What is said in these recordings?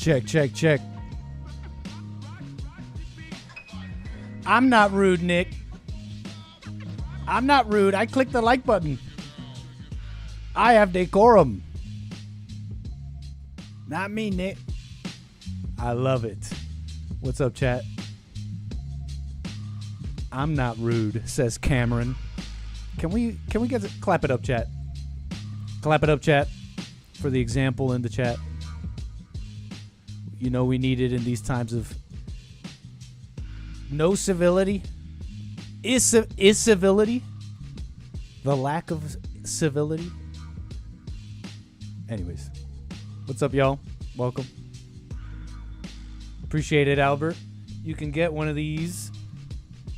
Check, check, check. I'm not rude, Nick. I'm not rude. I clicked the like button. I have decorum. Not me, Nick. I love it. What's up, chat? I'm not rude, says Cameron. Can we get clap it up, chat? Clap it up, chat, for the example in the chat. You know we need it in these times of no civility. Is civility the lack of civility? Anyways, what's up, y'all? Welcome. Appreciate it, Albert. You can get one of these.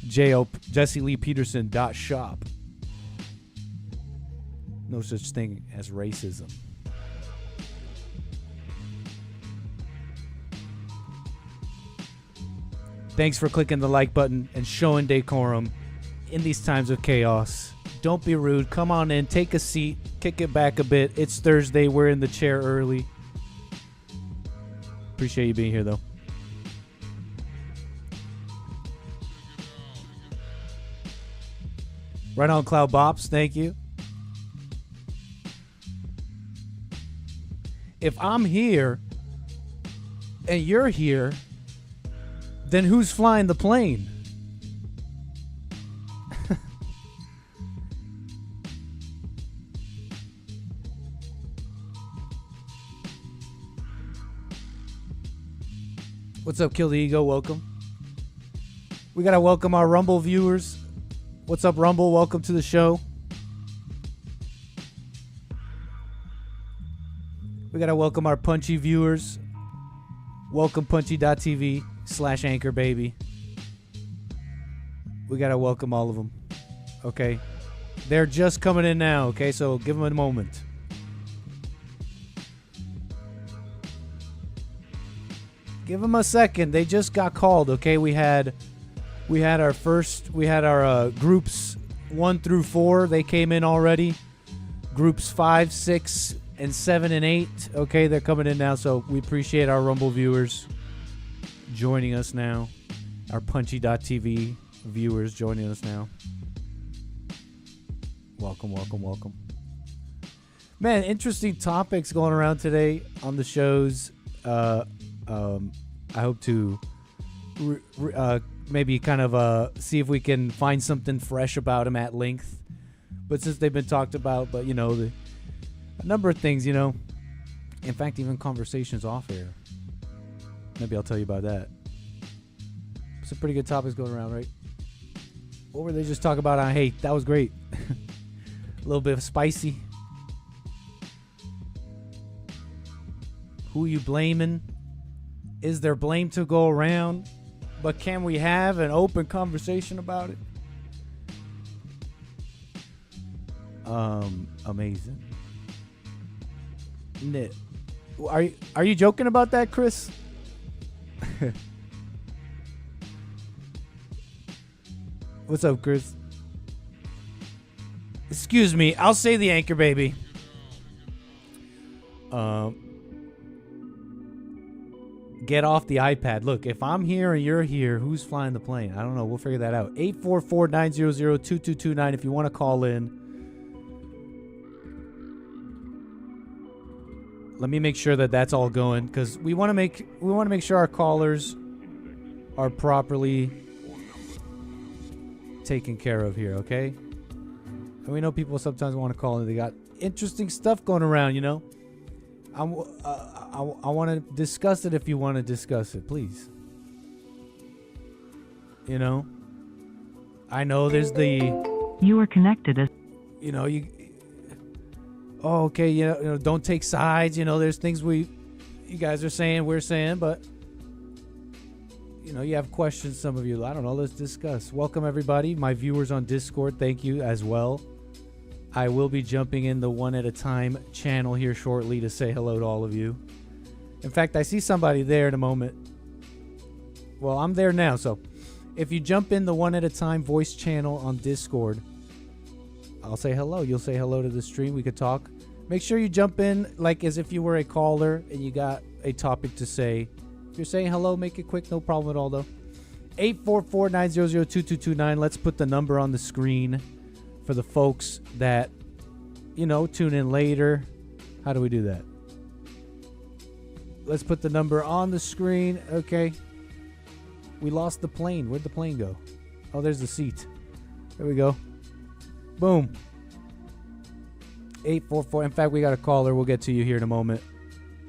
JessieLeePeterson.shop. No such thing as racism. Thanks for clicking the like button and showing decorum in these times of chaos. Don't be rude. Come on in. Take a seat. Kick it back a bit. It's Thursday. We're in the chair early. Appreciate you being here, though. Right on, Cloud Bops. Thank you. If I'm here and you're here, then who's flying the plane? What's up, Kill the Ego? Welcome. We got to welcome our Rumble viewers. What's up, Rumble? Welcome to the show. We got to welcome our Punchy viewers. Welcome punchy.tv/anchor, baby. We got to welcome all of them. Okay. They're just coming in now, okay? So give them a moment. Give them a second. They just got called, okay? We had our groups 1 through 4. They came in already. Groups 5, 6, and 7 and 8. Okay, they're coming in now, so we appreciate our Rumble viewers joining us now. Our Punchy.tv viewers joining us now. Welcome, welcome, welcome. Man, interesting topics going around today on the shows. I hope to maybe kind of see if we can find something fresh about them at length. But since they've been talked about, but, you know, a number of things, you know. In fact, even conversations off air. Maybe I'll tell you about that. Some pretty good topics going around, right? What were they just talking about on hate? That was great. A little bit of spicy. Who you blaming? Is there blame to go around? But can we have an open conversation about it? Amazing. Are you joking about that, Chris? What's up, Chris? Excuse me. I'll say the anchor, baby. Get off the iPad. Look, if I'm here and you're here, who's flying the plane? I don't know. We'll figure that out. 844-900-2229 if you want to call in. Let me make sure that that's all going, because we want to make sure our callers are properly taken care of here, okay? And we know people sometimes want to call in. They got interesting stuff going around, you know? I want to discuss it if you want to discuss it, please. You know? I know there's the... You are connected as... You know, oh, okay, you know, don't take sides. You know, there's things you guys are saying, we're saying, but, you know, you have questions, some of you. I don't know, let's discuss. Welcome, everybody. My viewers on Discord, thank you as well. I will be jumping in the One at a Time channel here shortly to say hello to all of you. In fact, I see somebody there in a moment. Well, I'm there now, so if you jump in the One at a Time voice channel on Discord, I'll say hello. You'll say hello to the stream. We could talk. Make sure you jump in like as if you were a caller and you got a topic to say. If you're saying hello, make it quick. No problem at all, though. 844-900-2229. Let's put the number on the screen for the folks that, tune in later. How do we do that? Let's put the number on the screen. Okay. We lost the plane. Where'd the plane go? Oh, there's the seat. There we go. Boom. 844. In fact, we got a caller. We'll get to you here in a moment.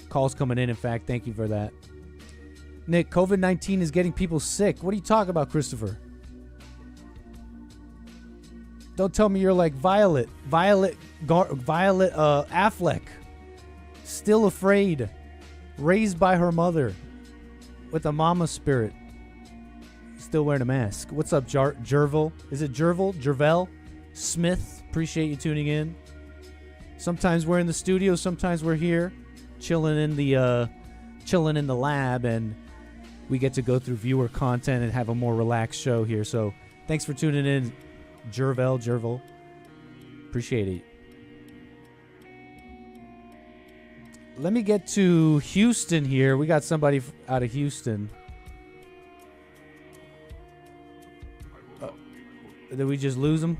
Calls coming in fact. Thank you for that. Nick, COVID-19 is getting people sick. What are you talking about, Christopher? Don't tell me you're like Violet Affleck. Still afraid. Raised by her mother. With a mama spirit. Still wearing a mask. What's up, Jervel? Is it Jervel? Smith, appreciate you tuning in. Sometimes we're in the studio, sometimes we're here, chilling in the lab, and we get to go through viewer content and have a more relaxed show here. So thanks for tuning in, Jervel. Appreciate it. Let me get to Houston here. We got somebody out of Houston. Did we just lose him?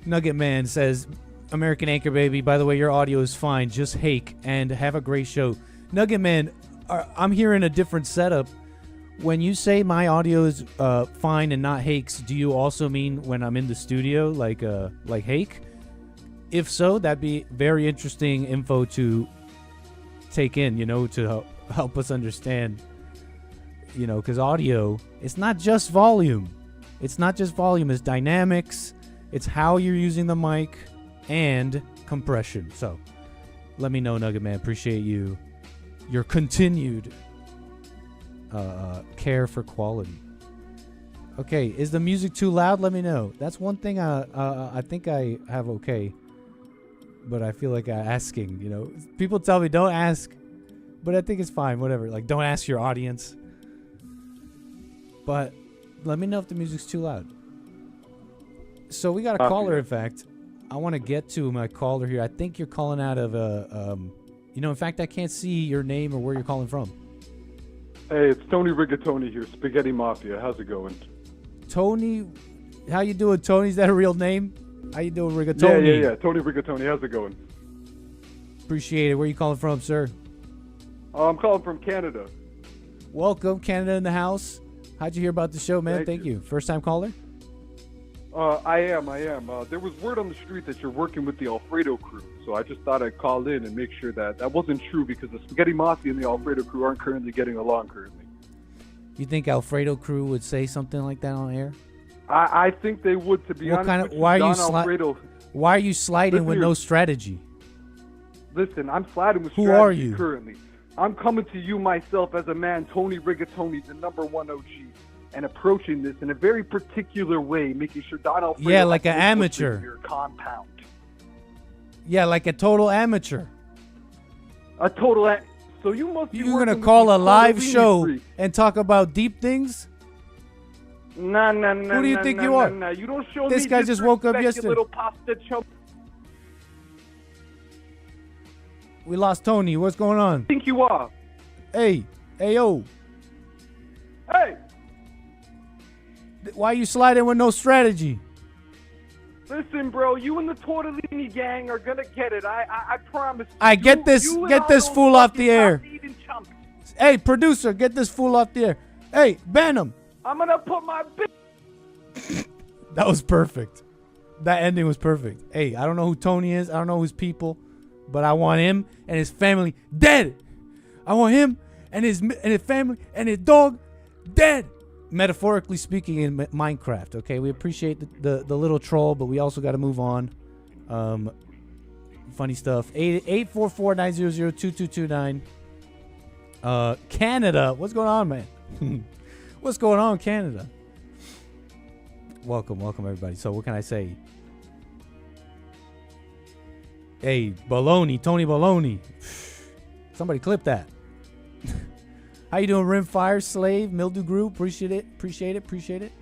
Nugget Man says, American Anchor Baby, by the way, your audio is fine. Just hake and have a great show. Nugget Man, I'm hearing a different setup. When you say my audio is fine and not hakes, do you also mean when I'm in the studio, like hake? If so, that'd be very interesting info to take in, to help us understand, because audio, it's not just volume. It's dynamics. It's how you're using the mic and compression. So let me know, Nugget Man. Appreciate your continued care for quality. Okay, is the music too loud? Let me know. That's one thing I think I have okay, but I feel like asking, people tell me don't ask, but I think it's fine, whatever. Like, don't ask your audience. But let me know if the music's too loud. So we got a caller, in fact. I want to get to my caller here. I think you're calling out of in fact, I can't see your name or where you're calling from. Hey, it's Tony Rigatoni here, Spaghetti Mafia. How's it going? Tony, how you doing, Tony? Is that a real name? How you doing, Rigatoni? Yeah. Tony Rigatoni. How's it going? Appreciate it. Where are you calling from, sir? I'm calling from Canada. Welcome, Canada in the house. How'd you hear about the show, man? Thank you. First time caller? I am. There was word on the street that you're working with the Alfredo crew, so I just thought I'd call in and make sure that wasn't true, because the Spaghetti Mafia and the Alfredo crew aren't currently getting along currently. You think Alfredo crew would say something like that on air? I think they would, to be honest with you. Why are you sliding with no strategy? Listen, I'm sliding with strategy. Who are you? Currently. I'm coming to you myself as a man, Tony Rigatoni, the #1 OG, and approaching this in a very particular way, making sure Don Alfredo... Yeah, like an amateur. ...your compound. Yeah, like a total amateur. A total... So you must be... You're going to call a live show and talk about deep things? No. Who do you think you are? No. You don't show this me guy just woke up yesterday. Little pasta chump. We lost Tony. What's going on? Think you are? Hey, yo. Hey. Why you sliding with no strategy? Listen, bro. You and the Tortellini gang are gonna get it. I promise. Get this fool off the air. Hey, producer, get this fool off the air. Hey, ban him. I'm gonna put my. That was perfect. That ending was perfect. Hey, I don't know who Tony is. I don't know who's people. But I want him and his family dead. I want him and his family and his dog dead. Metaphorically speaking, in Minecraft. Okay, we appreciate the little troll, but we also got to move on. Funny stuff. 844-900-2229. Canada. What's going on, man? What's going on, Canada? Welcome, everybody. So, what can I say? Hey, Baloney, Tony Baloney. Somebody clip that. How you doing, Rimfire Slave, Mildew Group? Appreciate it.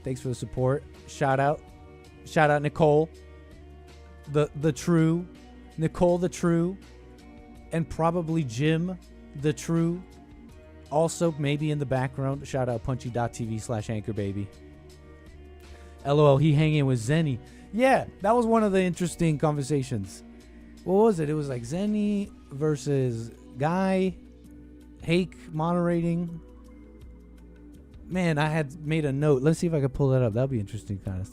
Thanks for the support. Shout out Nicole, the true, Nicole the true, and probably Jim the true. Also, maybe in the background, shout out punchy.tv/anchorbaby. LOL, he hanging with Zenny. Yeah, that was one of the interesting conversations. What was it? It was like Zenny versus Guy. Hake moderating. Man, I had made a note. Let's see if I can pull that up. That'd be interesting. Kind of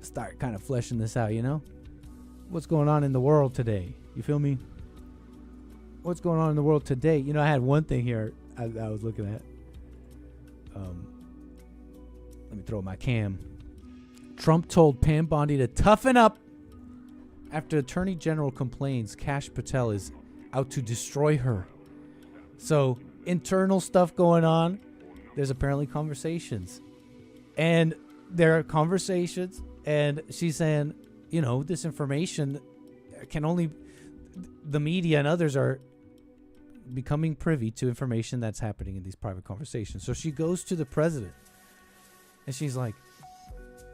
start kind of fleshing this out. You know, what's going on in the world today? You feel me? What's going on in the world today? You know, I had one thing here I was looking at. Let me throw my cam. Trump told Pam Bondi to toughen up after Attorney General complains Kash Patel is out to destroy her. So, internal stuff going on. There's apparently conversations. And there are conversations, and she's saying, you know, this information can only... The media and others are becoming privy to information that's happening in these private conversations. So she goes to the president, and she's like,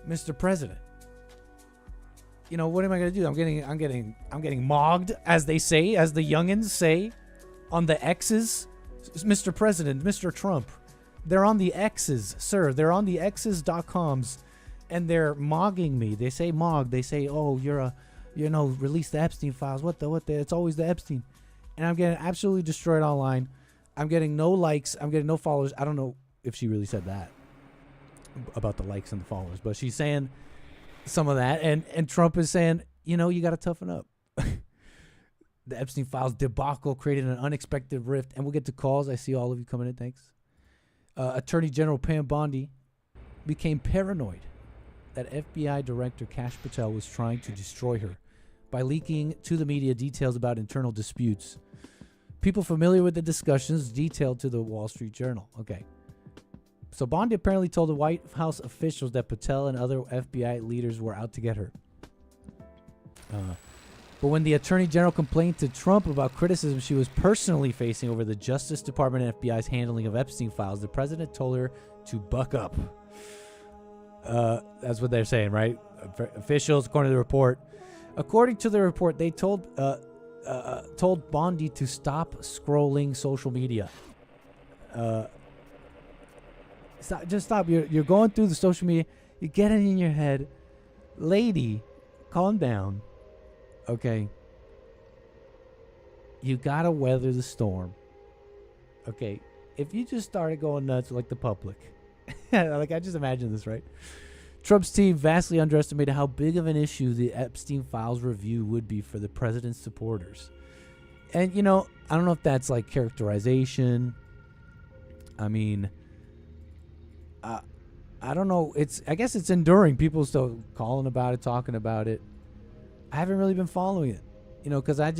Mr. President, you know, what am I going to do? I'm getting mogged, as they say, as the youngins say, on the X's. Mr. President, Mr. Trump, they're on the X's, sir. They're on the X's.coms, and they're mogging me. They say mog. They say, oh, release the Epstein files. What the? It's always the Epstein. And I'm getting absolutely destroyed online. I'm getting no likes. I'm getting no followers. I don't know if she really said that about the likes and the followers, but she's saying some of that. And Trump is saying, you know, you got to toughen up. The Epstein files debacle created an unexpected rift. And we'll get to calls. I see all of you coming in. Thanks. Attorney General Pam Bondi became paranoid that FBI Director Kash Patel was trying to destroy her by leaking to the media details about internal disputes. People familiar with the discussions detailed to the Wall Street Journal. Okay. So Bondi apparently told the White House officials that Patel and other FBI leaders were out to get her. But when the Attorney General complained to Trump about criticism she was personally facing over the Justice Department and FBI's handling of Epstein files, the president told her to buck up. That's what they're saying, right? Officials, according to the report. According to the report, they told Bondi to stop scrolling social media. Just stop. You're going through the social media. You're getting in your head. Lady, calm down. Okay. You got to weather the storm. Okay. If you just started going nuts like the public. Like, I just imagine this, right? Trump's team vastly underestimated how big of an issue the Epstein files review would be for the president's supporters. And, you know, I don't know if that's like characterization. I mean, I don't know. I guess it's enduring. People still calling about it, talking about it. I haven't really been following it, you know, because I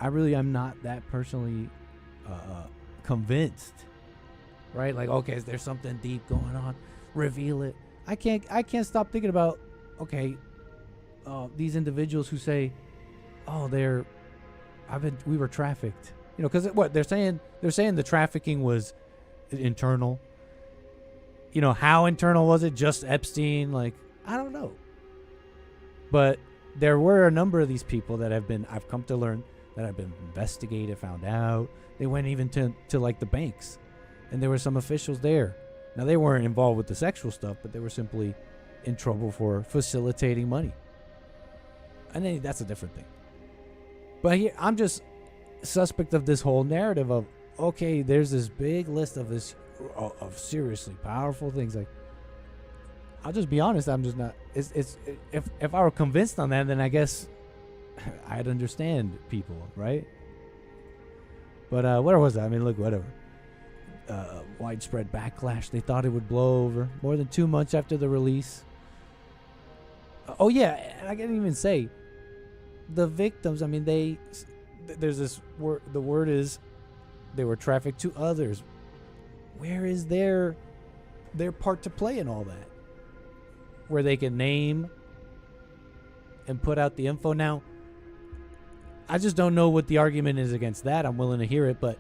really am not that personally convinced, right? Like, okay, is there something deep going on? Reveal it. I can't stop thinking about, okay, these individuals who say, oh, we were trafficked, you know, because what they're saying the trafficking was internal. You know, how internal was it? Just Epstein? Like, I don't know. But there were a number of these people that I've come to learn that have been investigated, found out. They went even to like the banks, and there were some officials there. Now, they weren't involved with the sexual stuff, but they were simply in trouble for facilitating money. And then that's a different thing. But here, I'm just suspect of this whole narrative of, okay, there's this big list of seriously powerful things. Like, I'll just be honest, I'm just not. If I were convinced on that, then I guess I'd understand people, right? But where was that? I mean, look, whatever. Widespread backlash. They thought it would blow over more than 2 months after the release. Oh yeah, and I didn't even say the victims. I mean, there's this word. The word is they were trafficked to others. Where is their part to play in all that? Where they can name and put out the info. Now, I just don't know what the argument is against that. I'm willing to hear it, but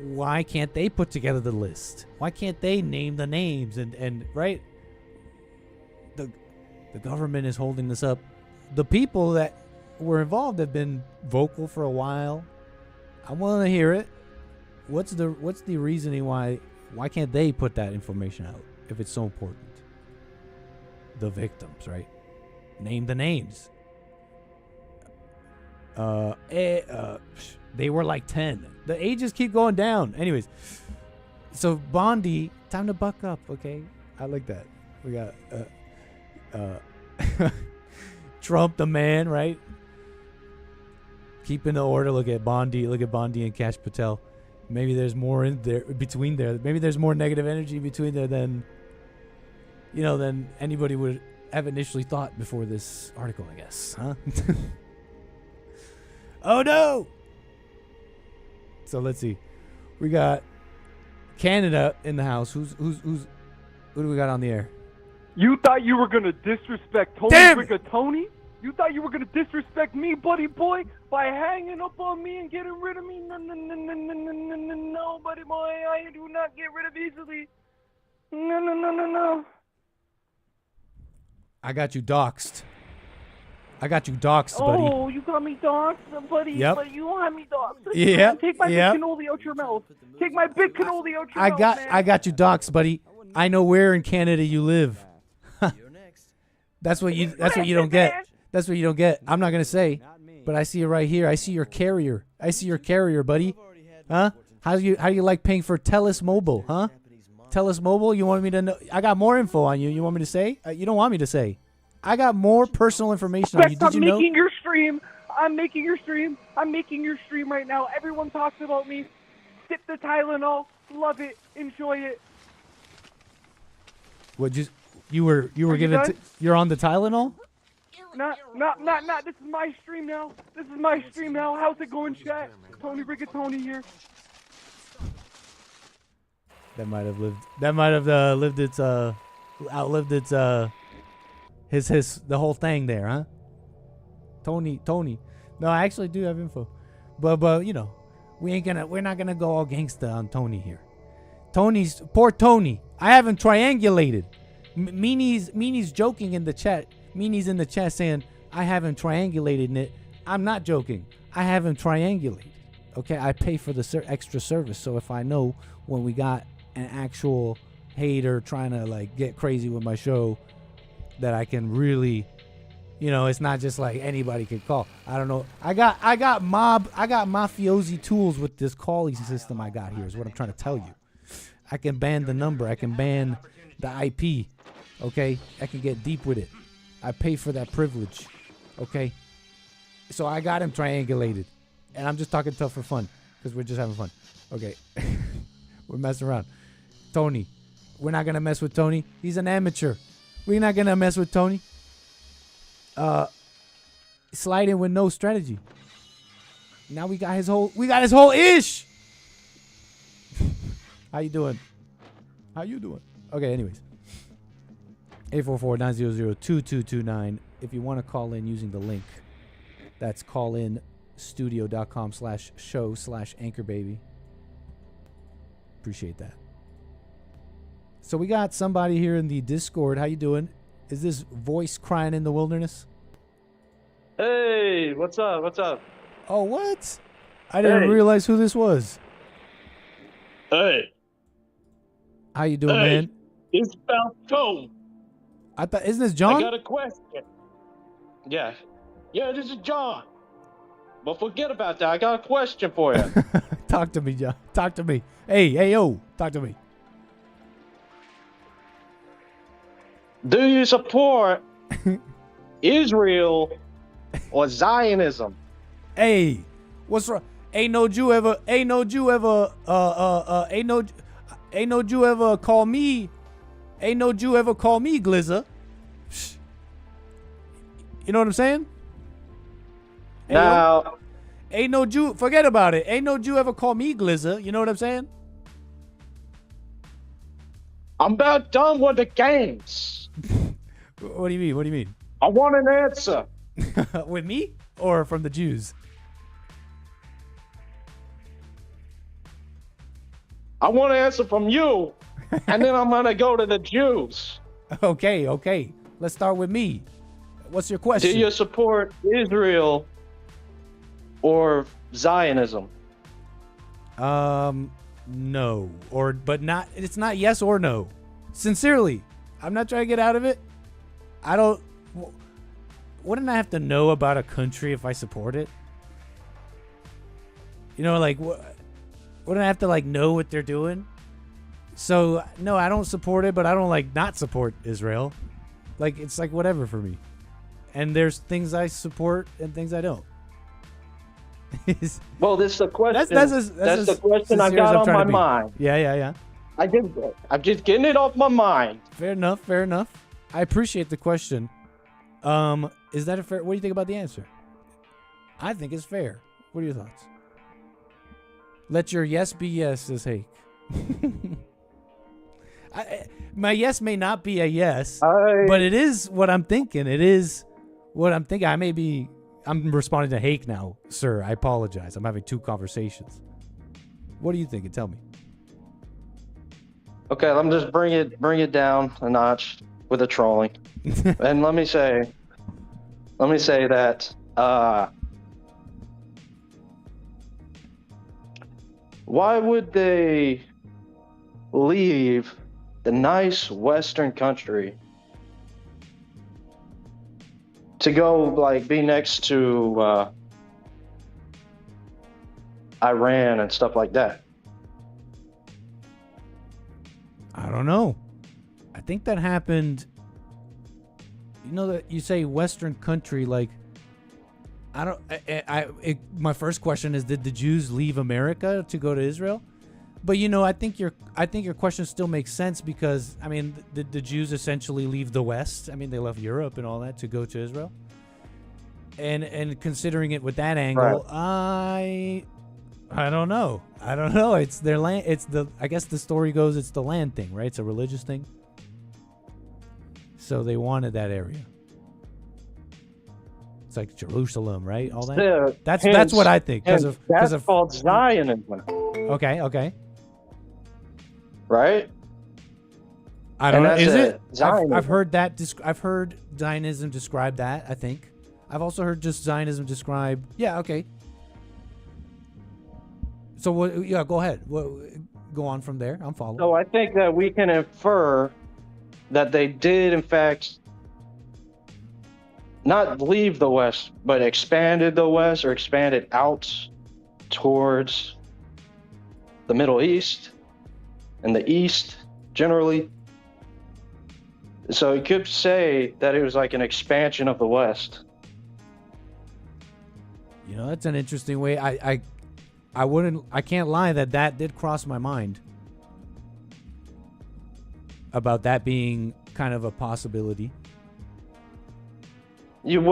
why can't they put together the list? Why can't they name the names and right? The government is holding this up. The people that were involved have been vocal for a while. I want to hear it. What's the reasoning why can't they put that information out if it's so important? The victims, right? Name the names. They were like 10. The ages keep going down. Anyways, so Bondi, time to buck up, okay? I like that. We got Trump the man, right? Keeping the order. Look at Bondi and Kash Patel. Maybe there's more in there between there. Maybe there's more negative energy between there than than anybody would have initially thought before this article, I guess, huh? Oh no! So let's see. We got Canada in the house. Who do we got on the air? You thought you were gonna disrespect Tony Rigatoni? You thought you were gonna disrespect me, buddy boy, by hanging up on me and getting rid of me? No, buddy boy, I do not get rid of easily. No. I got you doxxed. Buddy. Oh, you got me doxxed, buddy. Yep. But you want me doxxed? Yeah. Take my big cannoli out your mouth. Take my big cannoli out your mouth, man. I got you doxxed, buddy. I know where in Canada you live. That's what you don't get. That's what you don't get. I'm not gonna say, but I see it right here. I see your carrier. Buddy. Huh? How do you like paying for TELUS Mobile? Huh? TELUS Mobile. You want me to know? I got more info on you. You want me to say? You don't want me to say. I got more personal information on you. Did you know? I'm making your stream. I'm making your stream right now. Everyone talks about me. Sip the Tylenol. Love it. Enjoy it. What? You were giving? You're on the Tylenol? Not. This is my stream now. How's it going, chat? Tony Rigatoni here. That might have outlived its his the whole thing there, huh? Tony. No, I actually do have info, but we're not gonna go all gangsta on Tony here. Poor Tony. I haven't triangulated. Meanie's joking in the chat. Meanie's in the chat saying I haven't triangulated it. I'm not joking. I haven't triangulated. Okay, I pay for the extra service, so if I know when we got an actual hater trying to like get crazy with my show, that I can really, it's not just like anybody can call. I don't know. I got mafiosi tools with this calling system I got here. Is what I'm trying to tell you. I can ban the number. I can ban the IP. Okay, I can get deep with it. I pay for that privilege. Okay, so I got him triangulated, and I'm just talking tough for fun because we're just having fun. Okay, we're messing around. Tony, we're not gonna mess with Tony. He's an amateur. We're not gonna mess with Tony. Slide in with no strategy. Now we got his whole ish. How you doing? Okay, anyways. 844-900-2229. If you want to call in using the link, that's callinstudio.com/show/anchorbaby. Appreciate that. So we got somebody here in the Discord. How you doing? Is this voice crying in the wilderness? Hey, what's up? Oh, what? I didn't realize who this was. Hey. How you doing, man? It's Falcone. I thought, isn't this John? I got a question. Yeah, this is John. But forget about that. I got a question for you. Talk to me, John. Talk to me. Hey, yo. Talk to me. Do you support Israel or Zionism? Hey, what's wrong? Ain't no Jew ever call me Glizzer. You know what I'm saying? Now, ain't no Jew, forget about it. Ain't no Jew ever call me Glizzer. You know what I'm saying? I'm about done with the games. What do you mean? I want an answer. With me or from the Jews? I want to answer from you, and then I'm gonna go to the Jews. Okay. Let's start with me. What's your question? Do you support Israel or Zionism? No. But not. It's not yes or no. Sincerely, I'm not trying to get out of it. I don't. Wouldn't I have to know about a country if I support it? You know, like, wouldn't I have to, like, know what they're doing? So, no, I don't support it, but I don't, like, not support Israel. Like, it's, like, whatever for me. And there's things I support and things I don't. Well, this is the question. That's the question I got on my mind. Yeah. I'm just getting it off my mind. Fair enough. I appreciate the question. Is that a fair? What do you think about the answer? I think it's fair. What are your thoughts? Let your yes be yes, says Hake. My yes may not be a yes, but it is what I'm thinking. It is what I'm thinking. I'm responding to Hake now, sir. I apologize. I'm having two conversations. What are you thinking? Tell me. Okay, let me just bring it down a notch with the trolling. And let me say that why would they leave the nice Western country to go like be next to Iran and stuff like that? I don't know. I think that happened. You know that you say Western country, like I don't. My first question is, did the Jews leave America to go to Israel? But you know, I think your question still makes sense because I mean, the Jews essentially leave the West. I mean, they left Europe and all that to go to Israel. And considering it with that angle, right. I don't know. It's their land. I guess the story goes it's the land thing, right? It's a religious thing. So they wanted that area. It's like Jerusalem, right? All that. That's what I think. That's called Zionism. Okay. Right? I don't know. Is it? Zionism. I've heard that. I've heard Zionism describe that. I think. I've also heard just Zionism describe. Yeah. Okay. So what? Yeah. Go ahead. Go on from there. I'm following. So I think that we can infer that they did, in fact, not leave the West, but expanded the West or expanded out towards the Middle East and the East generally. So you could say that it was like an expansion of the West. You know, that's an interesting way. I can't lie that did cross my mind about that being kind of a possibility.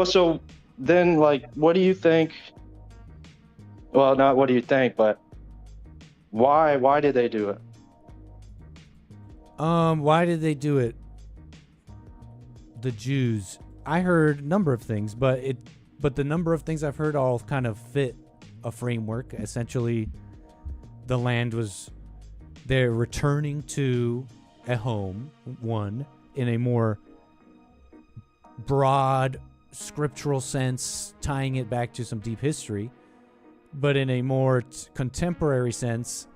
So then, like, what do you think? Well, not what do you think, but why did they do it? Why did they do it? The Jews. I heard a number of things, but the number of things I've heard all kind of fit a framework. Essentially, the land they're returning to a home, one, in a more broad scriptural sense, tying it back to some deep history, but in a more contemporary sense,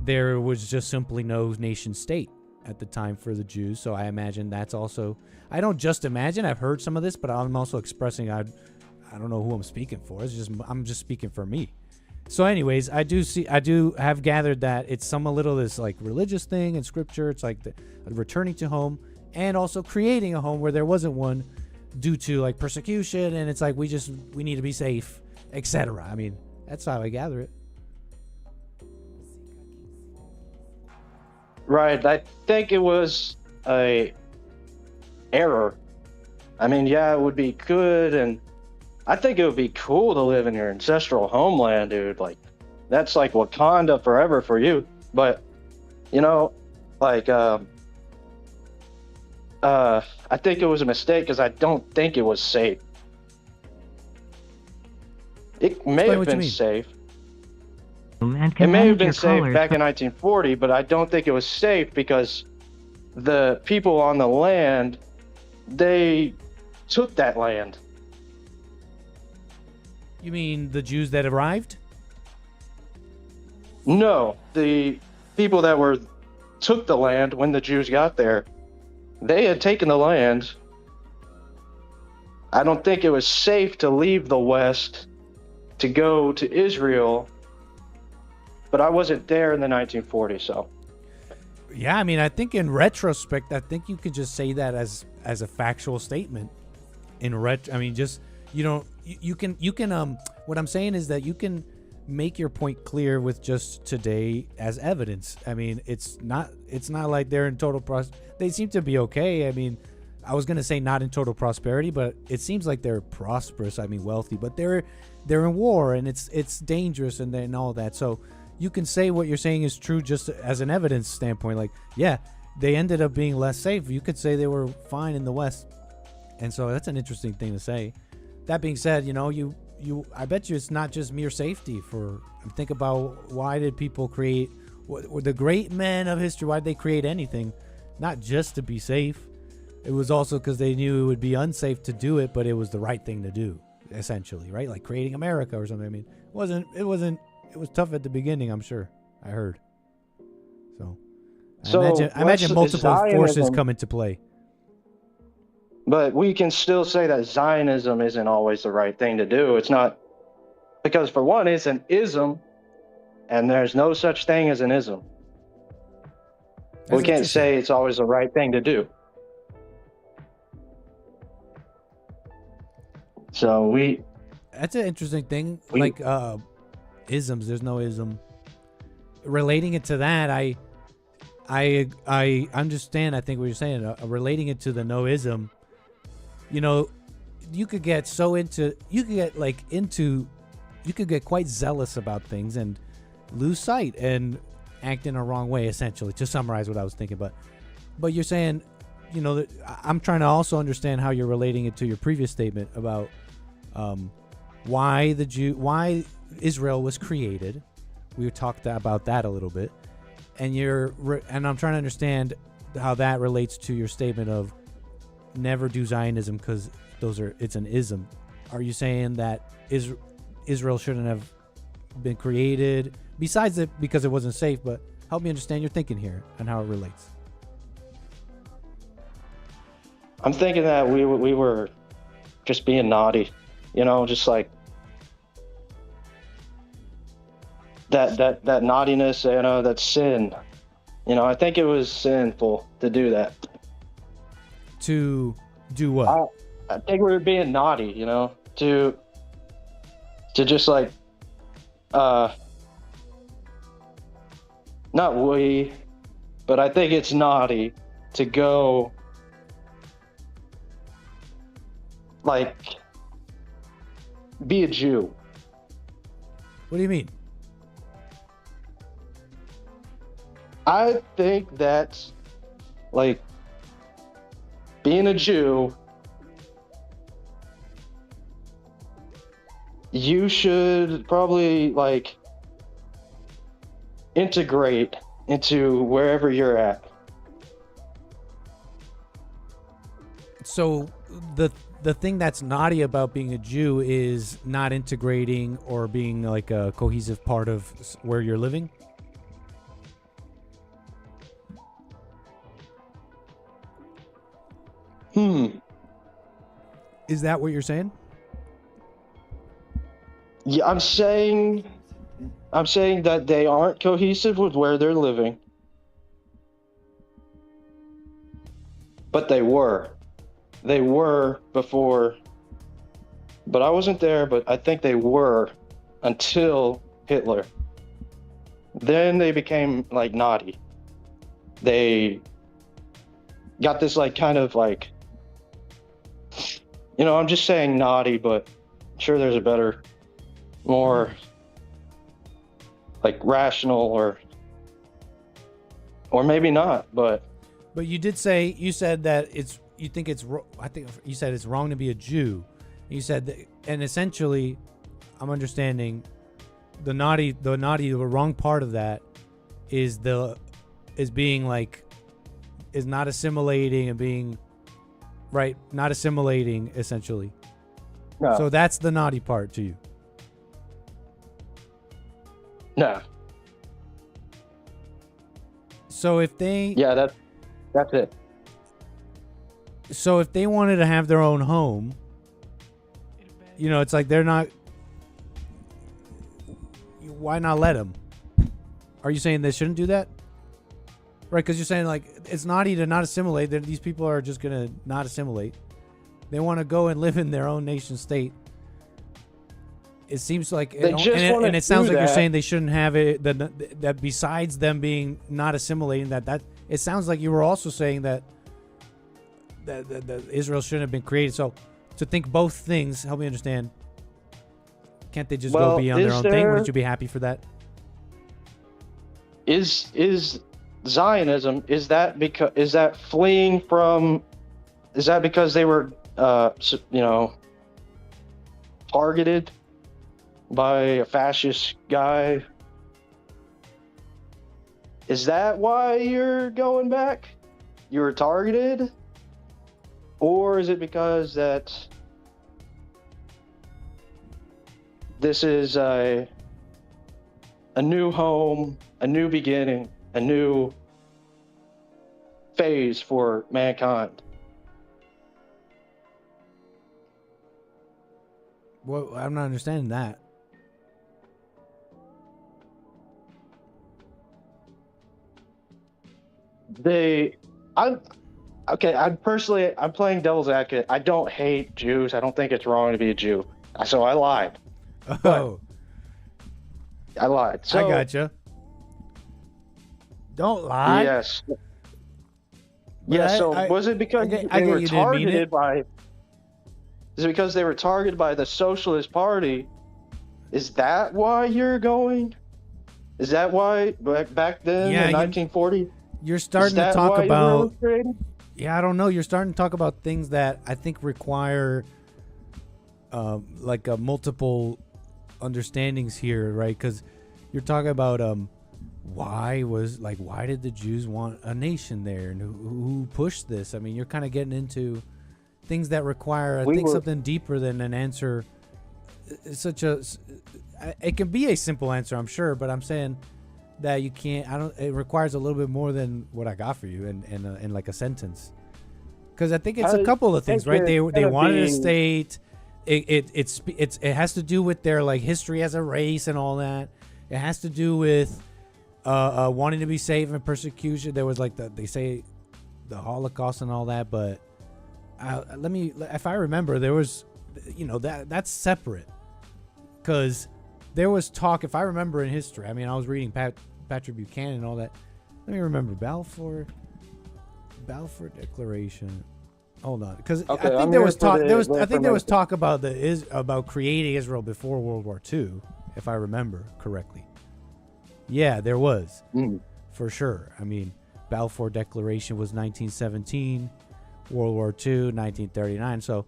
there was just simply no nation state at the time for the Jews. So I imagine that's also, I don't just imagine, I've heard some of this, but I'm also expressing, I don't know who I'm speaking for. I'm just speaking for me. So anyways, I do have gathered that it's a little this like religious thing in scripture. It's like the returning to home and also creating a home where there wasn't one due to like persecution. And it's like, we need to be safe, etc. I mean, that's how I gather it. Right. I think it was a error. I mean, yeah, it would be good, and I think it would be cool to live in your ancestral homeland, dude. Like, that's like Wakanda forever for you. But, you know, like, I think it was a mistake because I don't think it was safe. It may have been safe. Have and It can may have manage been your safe callers. back in 1940, but I don't think it was safe because the people on the land, they took that land. You mean the Jews that arrived? No, the people that took the land when the Jews got there, they had taken the land. I don't think it was safe to leave the West to go to Israel, but I wasn't there in the 1940s, so. Yeah, I mean, I think in retrospect, I think you could just say that as a factual statement. I mean, just you can what I'm saying is that you can make your point clear with just today as evidence. I mean, it's not like they're in total they seem to be okay. I mean, I was gonna say not in total prosperity, but it seems like they're prosperous. I mean, wealthy, but they're in war and it's dangerous and all that. So you can say what you're saying is true just as an evidence standpoint. Like, yeah, they ended up being less safe. You could say they were fine in the West, and so that's an interesting thing to say. That being said, I bet you it's not just mere safety. Think about why did people create the great men of history? Why did they create anything? Not just to be safe. It was also because they knew it would be unsafe to do it, but it was the right thing to do, essentially, right? Like creating America or something. I mean, it was tough at the beginning, I'm sure. I heard. I imagine multiple forces come into play. But we can still say that Zionism isn't always the right thing to do. It's not, because for one, it's an ism, and there's no such thing as an ism. We can't say it's always the right thing to do. So that's an interesting thing. Isms, there's no ism. Relating it to that, I understand. I think what you're saying. Relating it to the no-ism. You could get quite zealous about things and lose sight and act in a wrong way, essentially, to summarize what I was thinking. But you're saying, I'm trying to also understand how you're relating it to your previous statement about why Israel was created. We talked about that a little bit, and I'm trying to understand how that relates to your statement of never do Zionism because it's an ism. Are you saying that Israel shouldn't have been created besides it because it wasn't safe? But help me understand your thinking here and how it relates. I'm thinking that we were just being naughty, just like that naughtiness, that sin. I think it was sinful to do that. To do what? I think we were being naughty, to just like, not but I think it's naughty to go like be a Jew. What do you mean? I think that's like being a Jew, you should probably like integrate into wherever you're at. So the thing that's naughty about being a Jew is not integrating or being like a cohesive part of where you're living? Is that what you're saying? Yeah, I'm saying that they aren't cohesive with where they're living. But they were. They were before. But I wasn't there, but I think they were until Hitler. Then they became like naughty. They got this like kind of like, I'm just saying naughty, but I'm sure there's a better, more like rational or maybe not, but you said that I think you said it's wrong to be a Jew. You said that, and essentially I'm understanding the wrong part of that is being like, is not assimilating and being right, not assimilating essentially. No. So that's the naughty part to you. No. So if they Yeah, that's it. so if they wanted to have their own home, you know, it's like they're not. Why not let them? Are you saying they shouldn't do that? Right, because you're saying like it's naughty to not assimilate. That these people are just gonna not assimilate. They want to go and live in their own nation state. It seems like, and it sounds like you're saying they shouldn't have it. That besides them being not assimilating, that it sounds like you were also saying that Israel shouldn't have been created. So to think both things, help me understand. Can't they just go be on their own thing? Wouldn't you be happy for that? Is Zionism, is that fleeing from, is that because they were targeted by a fascist guy? Is that why you're going back? You were targeted? Or is it because that this is a new home, a new beginning, a new phase for mankind? Well, I'm not understanding that. I'm playing devil's advocate. I don't hate Jews. I don't think it's wrong to be a Jew. So I lied. Oh, I lied. So, I gotcha. Don't lie. Yes. But Was it because they were targeted by? Is it because they were targeted by the Socialist Party? Is that why you're going? Is that why back then in 1940? You're starting to talk about. Yeah, I don't know. You're starting to talk about things that I think require like multiple understandings here, right? Because you're talking about why did the Jews want a nation there, and who pushed this? I mean, you're kind of getting into things that require, something deeper than an answer. It can be a simple answer, I'm sure, but I'm saying that you can't. It requires a little bit more than what I got for you in like a sentence. Because I think it's a couple of things, right? They wanted a state. It has to do with their like history as a race and all that. It has to do with wanting to be safe and persecution. There was like they say the Holocaust and all that, but if I remember, there was, that's separate. Because there was talk, if I remember in history, I mean, I was reading Patrick Buchanan and all that. Let me remember Balfour Declaration. Hold on, because I think there was talk. I think there was talk about about creating Israel before World War II, if I remember correctly. Yeah, there was for sure. I mean, Balfour Declaration was 1917, World War II 1939. So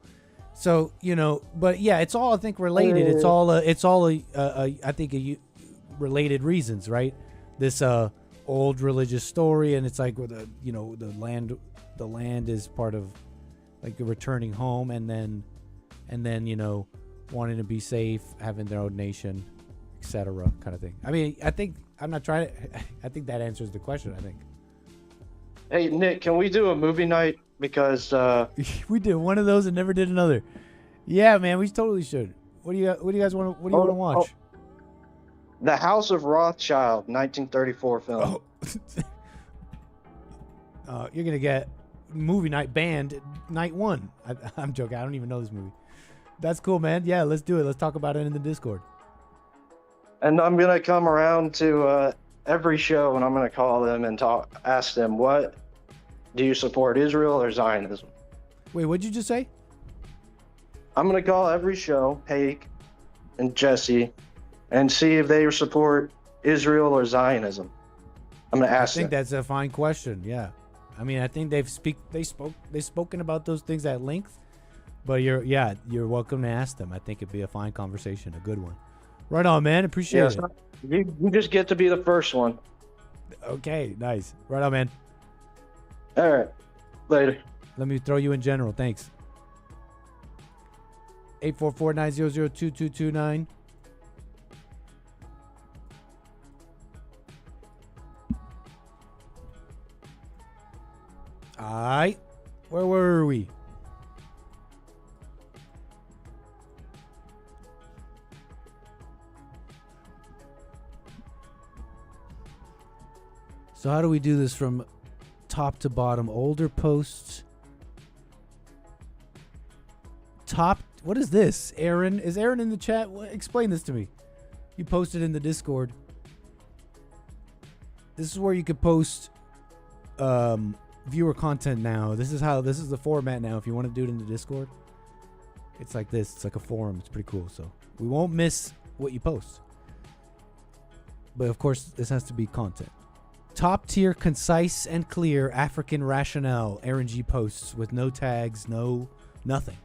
but yeah, it's all I think related. It's all I think related reasons, right? This old religious story, and it's like the land is part of like a returning home, and then wanting to be safe, having their own nation, etc. kind of thing. I mean, I think that answers the question. I think. Hey Nick, can we do a movie night? Because we did one of those and never did another. Yeah, man, we totally should. What do you guys want to watch? The House of Rothschild, 1934 film. You're gonna get movie night banned night one. I'm joking. I don't even know this movie. That's cool, man. Yeah, let's do it. Let's talk about it in the Discord. And I'm gonna come around to every show, and I'm gonna call them and ask them, what do you support, Israel or Zionism? Wait, what'd you just say? I'm gonna call every show, Hake and Jesse, and see if they support Israel or Zionism. I'm gonna ask them. I think that's a fine question. Yeah, I mean, I think they've spoken about those things at length. But you're welcome to ask them. I think it'd be a fine conversation, a good one. Right on, man. Appreciate it. so you just get to be the first one. Okay, nice. Right on, man. All right. Later. Let me throw you in general. Thanks. 844-900-2229. All right. Where were we? So how do we do this from top to bottom? Older posts. Top. What is this? Aaron? Is Aaron in the chat? Explain this to me. You posted in the Discord. This is where you could post viewer content now. This is the format now. If you want to do it in the Discord, it's like this. It's like a forum. It's pretty cool. So we won't miss what you post. But of course, this has to be content. Top tier, concise and clear African rationale. Aaron G posts with no tags, nothing.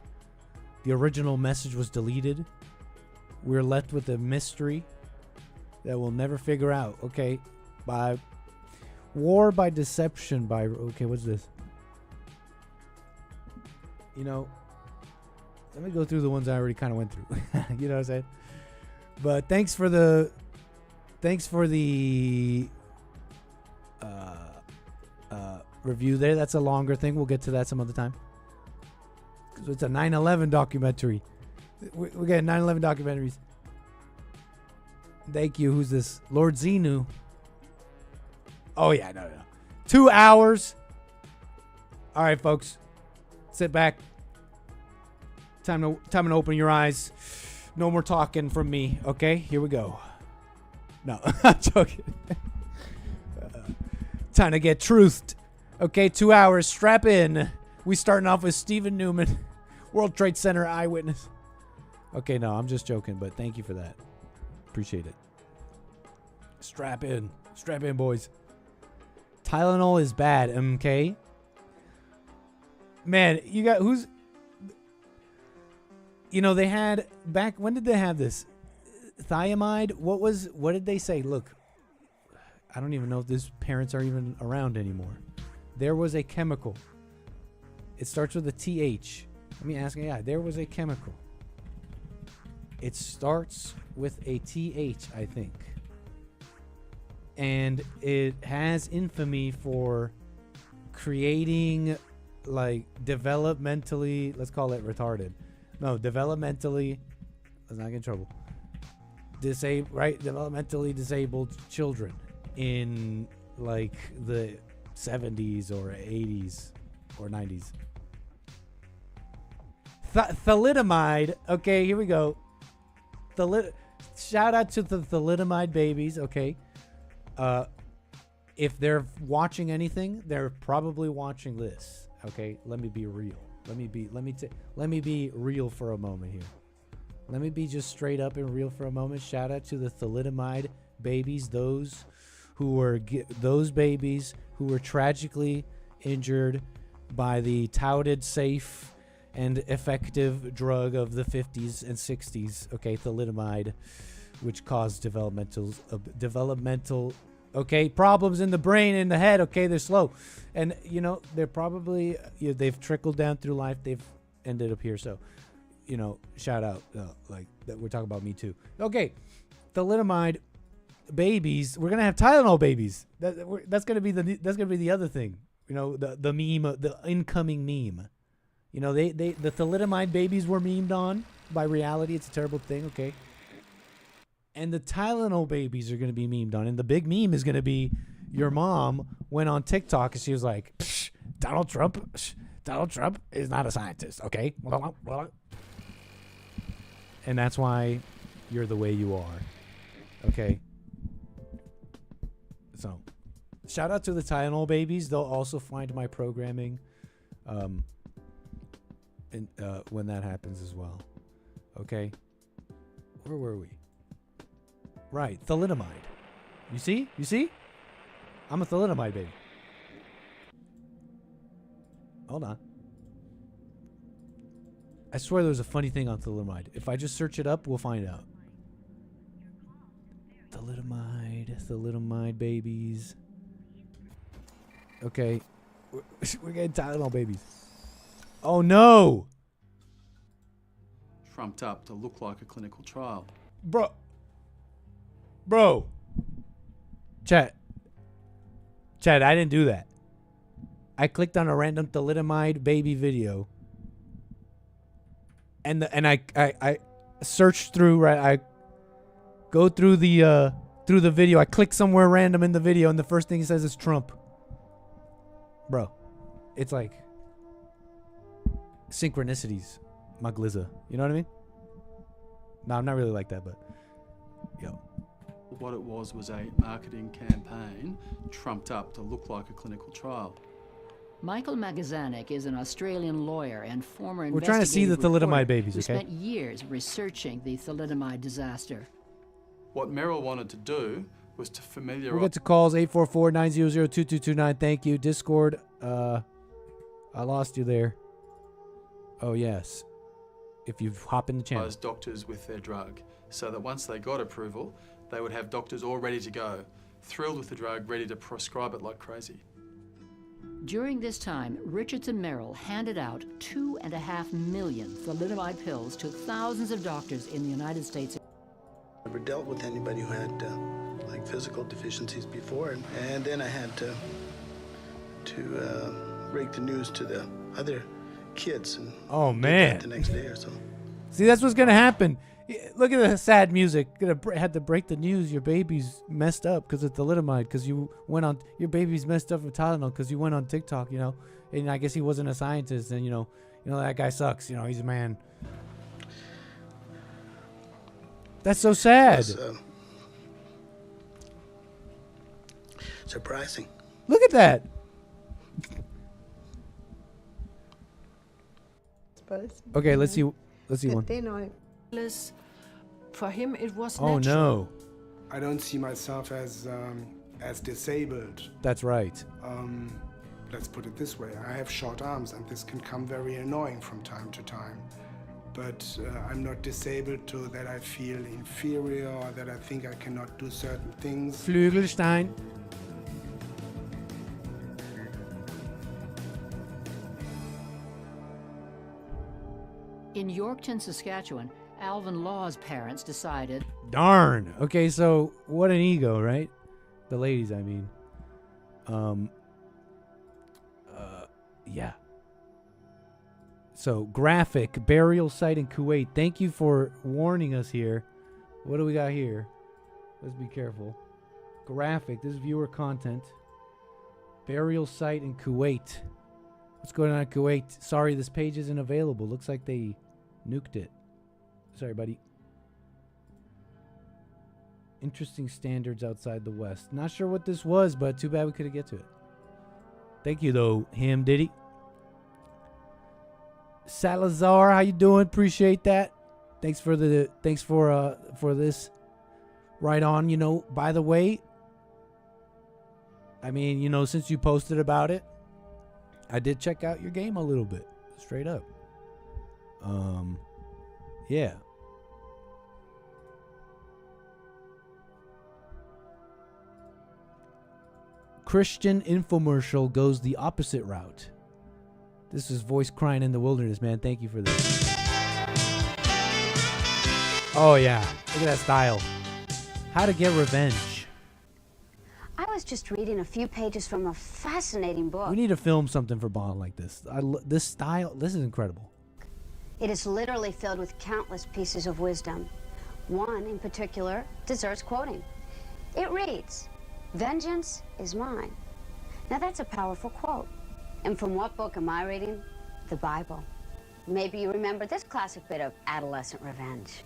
The original message was deleted. We're left with a mystery that we'll never figure out. Okay, by war by deception by. Okay, what's this? You know, let me go through the ones I already kind of went through. You know what I'm saying? But thanks for the review there. That's a longer thing. We'll get to that some other time. So it's a 9/11 documentary. We're getting 9/11 documentaries. Thank you. Who's this? Lord Xenu. Oh yeah, no. 2 hours. All right, folks. Sit back. Time to open your eyes. No more talking from me. Okay, here we go. No, I'm joking. Time to get truthed. Okay, 2 hours. Strap in. We starting off with Stephen Newman, World Trade Center eyewitness. Okay, no, I'm just joking, but thank you for that. Appreciate it. Strap in, boys. Tylenol is bad. Okay. Man, you got who's? You know they had back. When did they have this? Thiamide. What did they say? Look, I don't even know if these parents are even around anymore. There was a chemical. It starts with a TH. Let me ask you. Yeah, there was a chemical. It starts with a TH, I think. And it has infamy for creating, like, developmentally, let's call it retarded. No, developmentally, let's not get in trouble. Developmentally disabled children in, like, the 70s or 80s or 90s. Thalidomide. Okay, here we go. Shout out to the thalidomide babies. Okay. If they're watching anything, they're probably watching this. Okay, let me be real. Let me be real for a moment here. Let me be just straight up and real for a moment. Shout out to the thalidomide babies, those babies who were tragically injured by the touted safe and effective drug of the 50s and 60s, okay, thalidomide, which caused developmental problems in the brain and the head. Okay, they're slow, and they're probably they've trickled down through life. They've ended up here. So, shout out like that. We're talking about me too. Okay, thalidomide babies. We're gonna have Tylenol babies. That's gonna be the other thing. The meme, the incoming meme. The thalidomide babies were memed on by reality. It's a terrible thing. Okay. And the Tylenol babies are going to be memed on. And the big meme is going to be your mom went on TikTok and she was like, Donald Trump is not a scientist, okay? And that's why you're the way you are, okay? So, shout out to the Tylenol babies. They'll also find my programming when that happens as well, okay? Where were we? Right, thalidomide. You see? I'm a thalidomide baby. Hold on. I swear there was a funny thing on thalidomide. If I just search it up, we'll find out. Thalidomide babies. Okay. We're getting Tylenol babies. Oh no! Trumped up to look like a clinical trial. Bro. Chat, I didn't do that. I clicked on a random thalidomide baby video. And I searched through, right? I go through the video. I click somewhere random in the video, and the first thing it says is Trump. Bro, it's like synchronicities, my glizza. You know what I mean? No, I'm not really like that, but yo. What it was a marketing campaign trumped up to look like a clinical trial. Michael Magazanik is an Australian lawyer and former We're trying to see the investigative thalidomide reporter babies, who okay? spent years researching the thalidomide disaster. What Merrill wanted to do was to We'll familiarize get to calls 844-900-2229. Thank you. Discord. I lost you there. Oh yes. If you hop in the channel. doctors with their drug, so that once they got approval, they would have doctors all ready to go, thrilled with the drug, ready to prescribe it like crazy. During this time, Richardson Merrill handed out 2.5 million thalidomide pills to thousands of doctors in the United States. Never dealt with anybody who had like physical deficiencies before, and then I had to break the news to the other kids. And Oh did man. that the next day or so. See, that's what's gonna happen. Look at the sad music. Had to break the news. Your baby's messed up because of thalidomide. Because you went on. Your baby's messed up with Tylenol because you went on TikTok. You know, and I guess he wasn't a scientist. And you know that guy sucks. You know, he's a man. That's so sad. It's, surprising. Look at that. Okay, let's see one. For him, it was Oh natural. no, I don't see myself as disabled. that's right. Let's put it this way: I have short arms, and this can come very annoying from time to time. But I'm not disabled to that I feel inferior or that I think I cannot do certain things. Flügelstein. In Yorkton, Saskatchewan, Alvin Law's parents decided Darn. Okay, so what an ego, right? The ladies, I mean. Yeah. So, graphic burial site in Kuwait. Thank you for warning us here. What do we got here? Let's be careful. Graphic. This is viewer content. Burial site in Kuwait. What's going on in Kuwait? Sorry, this page isn't available. Looks like they nuked it. Sorry, buddy. Interesting standards outside the West. Not sure what this was, but too bad we couldn't get to it. Thank you, though, him, Diddy. Salazar, how you doing? Appreciate that. Thanks for this. Right on. You know, by the way, I mean, you know, since you posted about it, I did check out your game a little bit, straight up. Yeah. Christian infomercial goes the opposite route. This is voice crying in the wilderness, man. Thank you for this. Oh, yeah. Look at that style. How to get revenge. I was just reading a few pages from a fascinating book. We need to film something for Bond like this. This style, this is incredible. It is literally filled with countless pieces of wisdom. One in particular deserves quoting. It reads, "Vengeance is mine." Now that's a powerful quote. And from what book am I reading? The Bible. Maybe you remember this classic bit of adolescent revenge.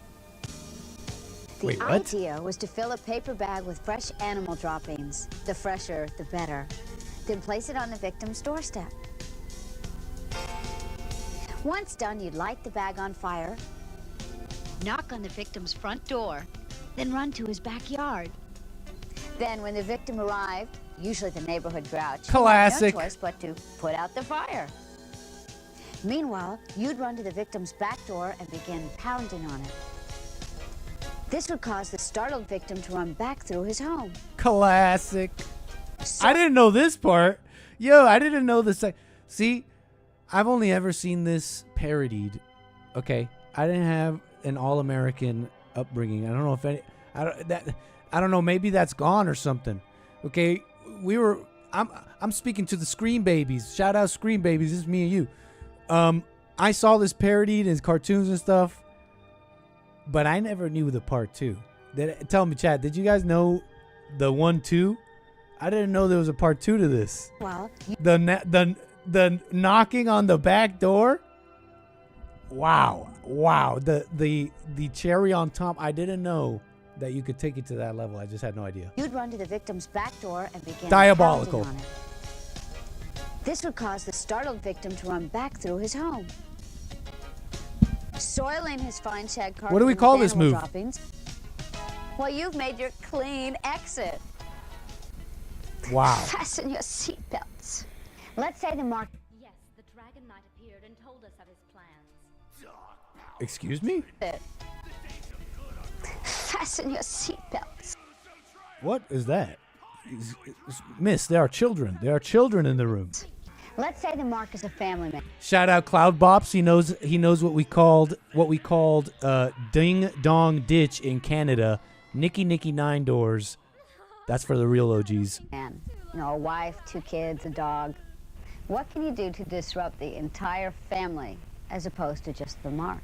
The Wait, what? idea was to fill a paper bag with fresh animal droppings. The fresher, the better. Then place it on the victim's doorstep. Once done, you'd light the bag on fire, knock on the victim's front door, then run to his backyard. Then when the victim arrived, usually the neighborhood grouch, Classic. no choice but to put out the fire. Meanwhile, you'd run to the victim's back door and begin pounding on it. This would cause the startled victim to run back through his home. Classic. I didn't know this part. Yo, I didn't know this. See, I've only ever seen this parodied. Okay, I didn't have an all-American upbringing. I don't know if any. I don't know. Maybe that's gone or something. Okay, I'm speaking to the Scream Babies. Shout out Scream Babies. This is me and you. I saw this parodied in cartoons and stuff, but I never knew the part 2. Tell me, Chad, did you guys know the 1-2? I didn't know there was a part 2 to this. Well, The knocking on the back door. Wow. The cherry on top. I didn't know that you could take it to that level. I just had no idea. you'd run to the victim's back door and begin Diabolical. pounding on it. This would cause the startled victim to run back through his home, soiling his fine shag carpet. What do we call this with animal move? droppings. Well, you've made your clean exit. Wow. Fasten your seatbelts. Let's say the mark. Yes, the Dragon Knight appeared and told us of his plans. Excuse me? Fasten your seatbelts. What is that? Miss, there are children. There are children in the room. Let's say the mark is a family man. Shout out Cloud Bops. He knows what we called Ding Dong Ditch in Canada. Nicky 9 Doors. That's for the real OGs. Man, a wife, 2 kids, a dog. What can you do to disrupt the entire family as opposed to just the mark?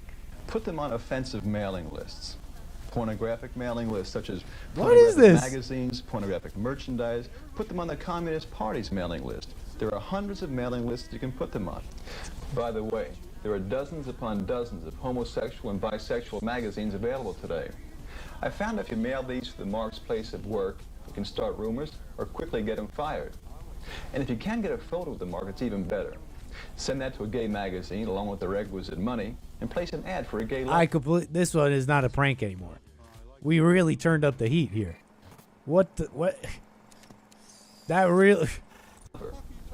Put them on offensive mailing lists. Pornographic mailing lists such as What is pornographic this? magazines, pornographic merchandise. Put them on the Communist Party's mailing list. There are hundreds of mailing lists you can put them on. By the way, there are dozens upon dozens of homosexual and bisexual magazines available today. I found if you mail these to the mark's place of work, you can start rumors or quickly get them fired. And if you can get a photo of the mark, it's even better. Send that to a gay magazine along with the requisite money and place an ad for a gay This one is not a prank anymore. We really turned up the heat here. What? That really...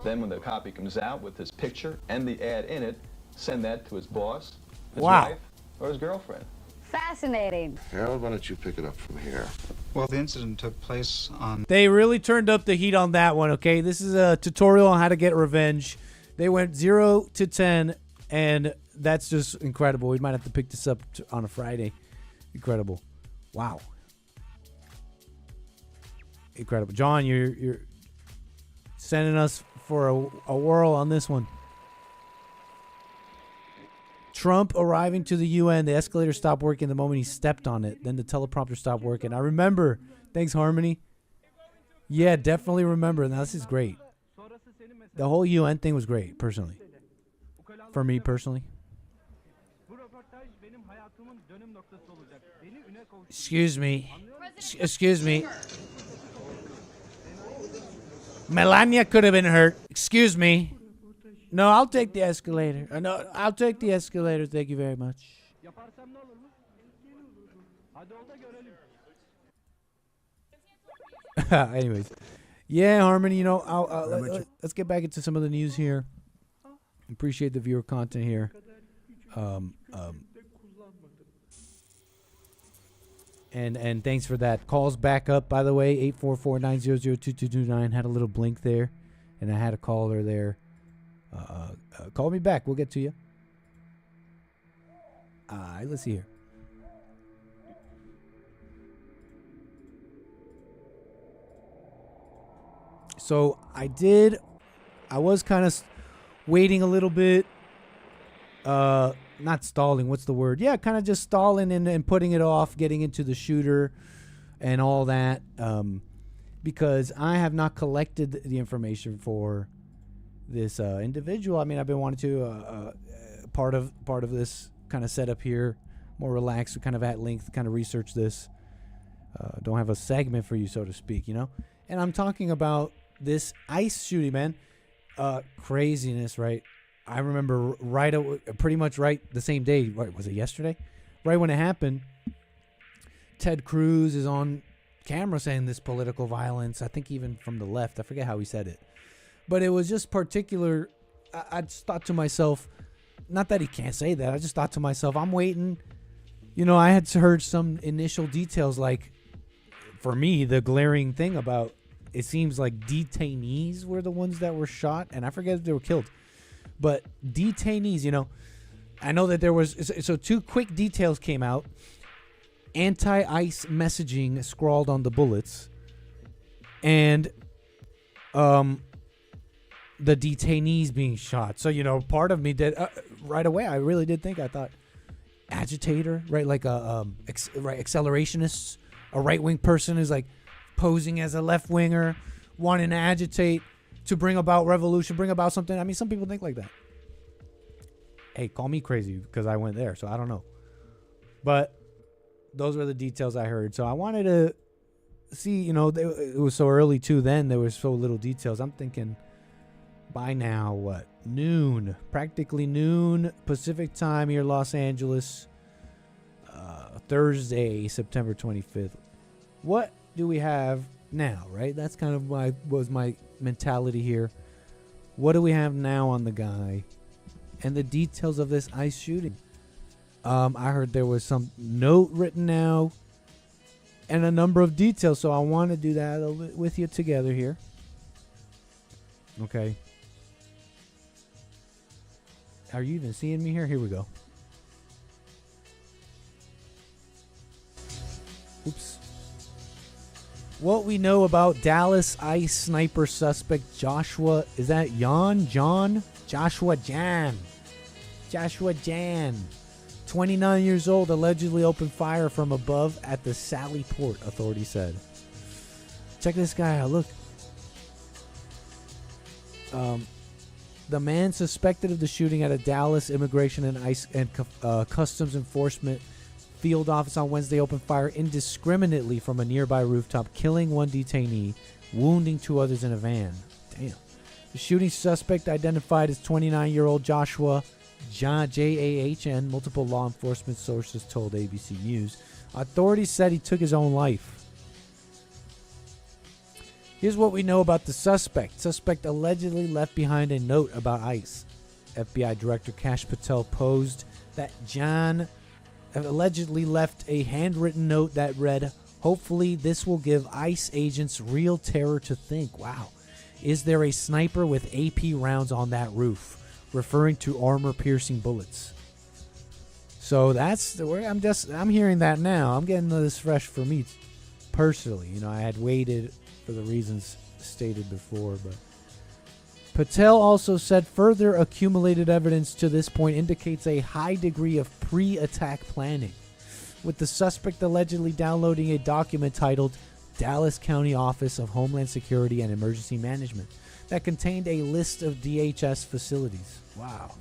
Then when the copy comes out with his picture and the ad in it, send that to his boss, his Wow. wife, or his girlfriend. Fascinating. Harold, why don't you pick it up from here? Well, the incident took place on... They really turned up the heat on that one, okay? This is a tutorial on how to get revenge. They went 0 to 10, and that's just incredible. We might have to pick this up on a Friday. Incredible. Wow. Incredible. John, you're sending us for a whirl on this one. Trump arriving to the UN. The escalator stopped working the moment he stepped on it. Then the teleprompter stopped working. I remember. Thanks, Harmony. Yeah, definitely remember. Now, this is great. The whole UN thing was great, personally. For me, personally. Excuse me. Excuse me. Melania could have been hurt. Excuse me. No, I'll take the escalator. No, I'll take the escalator. Thank you very much. Anyways. Yeah, Harmony, let's get back into some of the news here. Appreciate the viewer content here. And thanks for that. Calls back up, by the way, 844-900-2229. Had a little blink there, and I had a caller there. Call me back. We'll get to you. Let's see here. So I was kind of waiting a little bit. Not stalling, what's the word? Yeah, kind of just stalling and putting it off, getting into the shooter and all that. Because I have not collected the information for this individual. I mean, I've been wanting to part of this kind of setup here, more relaxed, kind of at length, kind of research this. Don't have a segment for you, so to speak, And I'm talking about this ICE shooting, man. Craziness, right? I remember pretty much the same day. What, was it yesterday? Right when it happened, Ted Cruz is on camera saying this political violence. I think even from the left. I forget how he said it. But it was just particular. I just thought to myself, not that he can't say that. I just thought to myself, I'm waiting I had heard some initial details, like, for me, the glaring thing about it seems like detainees were the ones that were shot, and I forget if they were killed. But detainees, I know that there was... So 2 quick details came out. Anti-ICE messaging scrawled on the bullets. And the detainees being shot. So, part of me did... right away, I really did think, I thought, agitator, right? Like a accelerationists, a right-wing person who's like posing as a left-winger, wanting to agitate to bring about revolution, bring about something. I mean, some people think like that. Hey, call me crazy because I went there, so I don't know. But those were the details I heard. So I wanted to see, it was so early too then, there was so little details. I'm thinking by now, noon, practically noon Pacific time here, Los Angeles, Thursday, September 25th. What do we have now, right? That's kind of was my mentality here. What do we have now on the guy and the details of this ICE shooting? I heard there was some note written now and a number of details, so I want to do that with you together here. Okay. Are you even seeing me here? Here we go. Oops. What we know about Dallas ICE sniper suspect Joshua, is that John? Joshua Jan. 29 years old, allegedly opened fire from above at the Sally Port, authorities said. Check this guy out, look. The man suspected of the shooting at a Dallas Immigration and ICE and Customs Enforcement field office on Wednesday opened fire indiscriminately from a nearby rooftop, killing 1 detainee, wounding 2 others in a van. Damn. The shooting suspect, identified as 29-year-old Joshua J-A-H-N, multiple law enforcement sources told ABC News. Authorities said he took his own life. Here's what we know about the suspect. Suspect allegedly left behind a note about ICE. FBI Director Kash Patel posed that John allegedly left a handwritten note that read, "Hopefully this will give ICE agents real terror to think." Wow. Is there a sniper with AP rounds on that roof? Referring to armor-piercing bullets. So that's the way I'm hearing that now. I'm getting this fresh for me personally. I had waited for the reasons stated before, but Patel also said further accumulated evidence to this point indicates a high degree of pre-attack planning, with the suspect allegedly downloading a document titled Dallas County Office of Homeland Security and Emergency Management that contained a list of DHS facilities. Wow.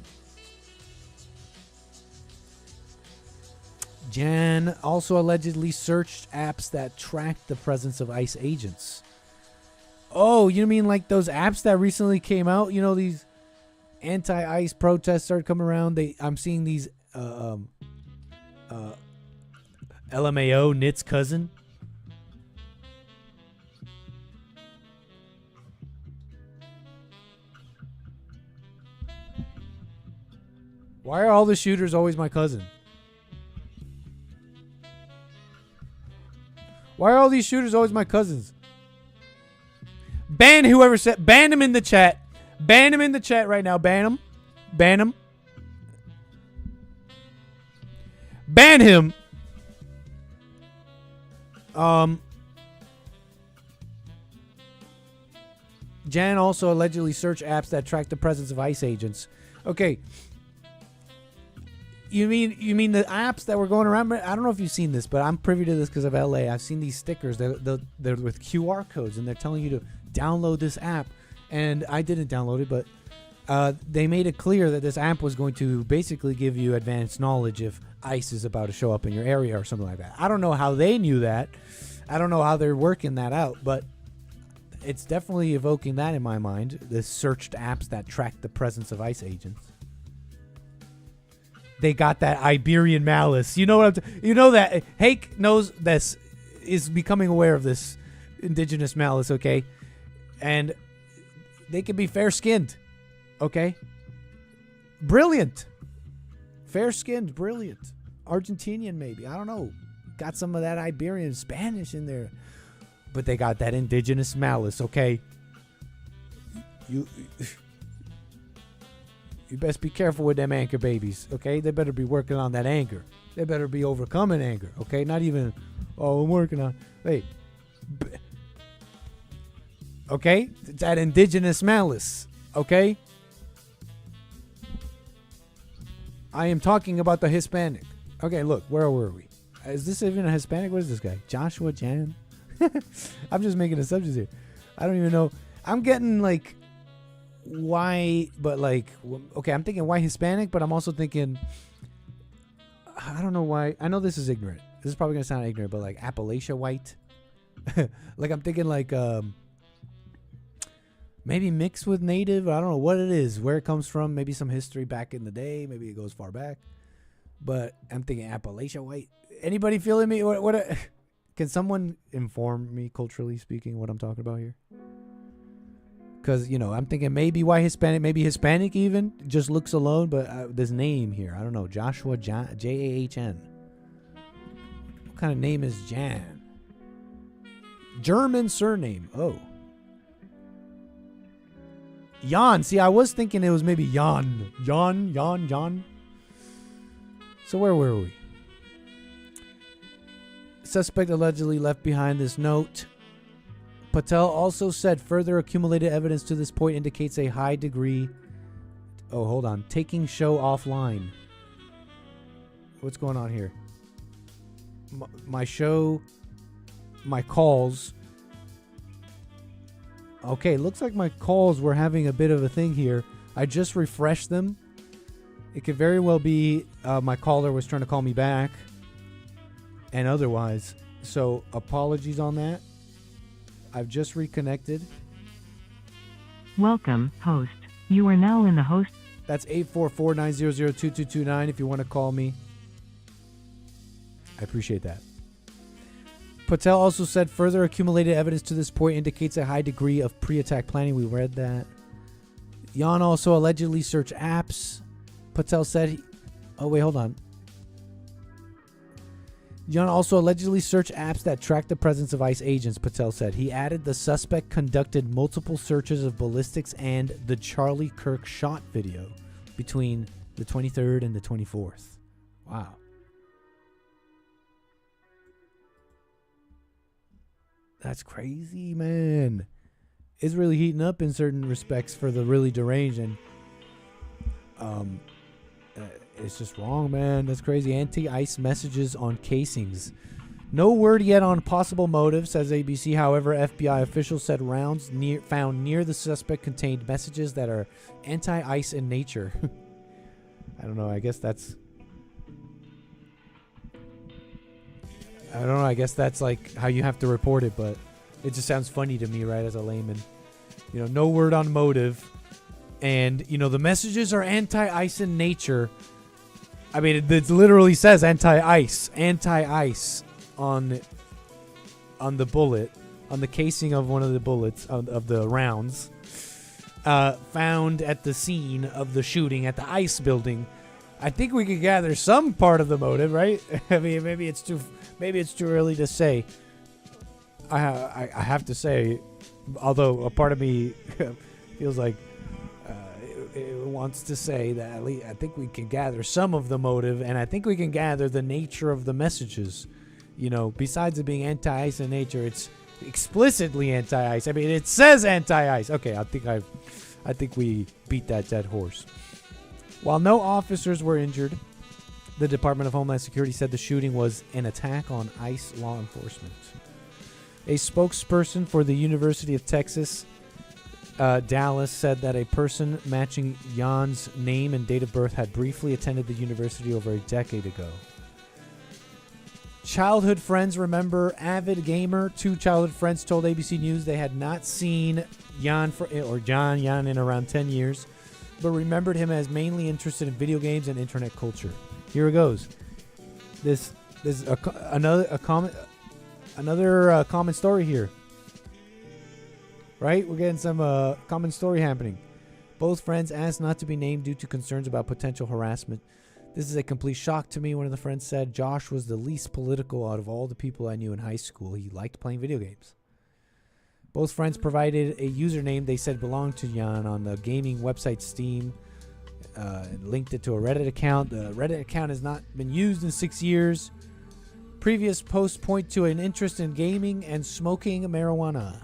Jan also allegedly searched apps that tracked the presence of ICE agents. Oh, you mean like those apps that recently came out? These anti-ICE protests started coming around. I'm seeing these LMAO, Knit's cousin. Why are all the shooters always my cousin? Why are all these shooters always my cousins? Ban whoever said. Ban him in the chat. Ban him in the chat right now. Ban him. Ban him. Ban him. Jan also allegedly searched apps that track the presence of ICE agents. Okay. You mean the apps that were going around? I don't know if you've seen this, but I'm privy to this because of LA. I've seen these stickers. They're with QR codes, and they're telling you to download this app. And I didn't download it, but they made it clear that this app was going to basically give you advanced knowledge if ICE is about to show up in your area or something like that. I don't know how they knew that. I don't know how they're working that out, but it's definitely evoking that in my mind. The searched apps that track the presence of ICE agents. They got that Iberian malice. You know what that Hake knows this, is becoming aware of this indigenous malice, okay? And they can be fair-skinned, okay? Brilliant. Fair-skinned, brilliant. Argentinian maybe. I don't know. Got some of that Iberian Spanish in there. But they got that indigenous malice, okay? You best be careful with them anchor babies, okay? They better be working on that anger. They better be overcoming anger, okay? Not even, oh, I'm working on. Wait. Okay? It's that indigenous malice, okay? I am talking about the Hispanic. Okay, look, where were we? Is this even a Hispanic? What is this guy? Joshua Jan? I'm just making assumptions here. I don't even know. I'm getting like, why, but like, okay, I'm thinking why Hispanic, but I'm also thinking, I don't know why. I know this is ignorant. This is probably going to sound ignorant, but like Appalachia white. Like I'm thinking like, maybe mixed with native. I don't know what it is, where it comes from. Maybe some history back in the day. Maybe it goes far back. But I'm thinking Appalachia white. Anybody feeling me? What can someone inform me, culturally speaking, what I'm talking about here? Because, you know, I'm thinking maybe why Hispanic, maybe Hispanic even, just looks alone, but this name here, I don't know, Joshua J-A-H-N. What kind of name is Jan? German surname, oh. Jan, see, I was thinking it was maybe Jan. Jan. So where were we? Suspect allegedly left behind this note. Patel also said further accumulated evidence to this point indicates a high degree. Oh, hold on. Taking show offline. What's going on here? My show. My calls. Okay, looks like my calls were having a bit of a thing here. I just refreshed them. It could very well be my caller was trying to call me back. And otherwise. So, apologies on that. I've just reconnected. Welcome, host. You are now in the host. That's 844-900-2229 if you want to call me. I appreciate that. Patel also said further accumulated evidence to this point indicates a high degree of pre-attack planning. We read that. Jan also allegedly searched apps. Patel said... Oh, wait, hold on. Jan also allegedly searched apps that track the presence of ICE agents, Patel said. He added the suspect conducted multiple searches of ballistics and the Charlie Kirk shot video between the 23rd and the 24th. Wow. That's crazy, man. It's really heating up in certain respects for the really deranged, and it's just wrong, man. That's crazy. Anti-ICE messages on casings. No word yet on possible motive, says ABC. However, FBI officials said rounds found near the suspect contained messages that are anti-ICE in nature. I don't know. I guess that's... I don't know. I guess that's like how you have to report it, but it just sounds funny to me, right, as a layman. You know, no word on motive. And, you know, the messages are anti-ICE in nature. I mean, it literally says anti-ICE on the bullet, on the casing of one of the bullets, of the rounds, found at the scene of the shooting at the ICE building. I think we could gather some part of the motive, right? I mean, maybe it's too early to say. I have to say, although a part of me feels like it wants to say that at least I think we can gather some of the motive, and I think we can gather the nature of the messages. You know, besides it being anti-ICE in nature, it's explicitly anti-ICE. I mean, it says anti-ICE. Okay, I think we beat that dead horse. While no officers were injured, the Department of Homeland Security said the shooting was an attack on ICE law enforcement. A spokesperson for the University of Texas, Dallas, said that a person matching Jan's name and date of birth had briefly attended the university over a decade ago. Childhood friends remember avid gamer. Two childhood friends told ABC News they had not seen Jan in around 10 years, but remembered him as mainly interested in video games and internet culture. Here it goes. This is another common story here. Right? We're getting some common story happening. Both friends asked not to be named due to concerns about potential harassment. This is a complete shock to me, one of the friends said. Josh was the least political out of all the people I knew in high school. He liked playing video games. Both friends provided a username they said belonged to Jan on the gaming website Steam. And linked it to a Reddit account. The Reddit account has not been used in 6 years. Previous posts point to an interest in gaming and smoking marijuana.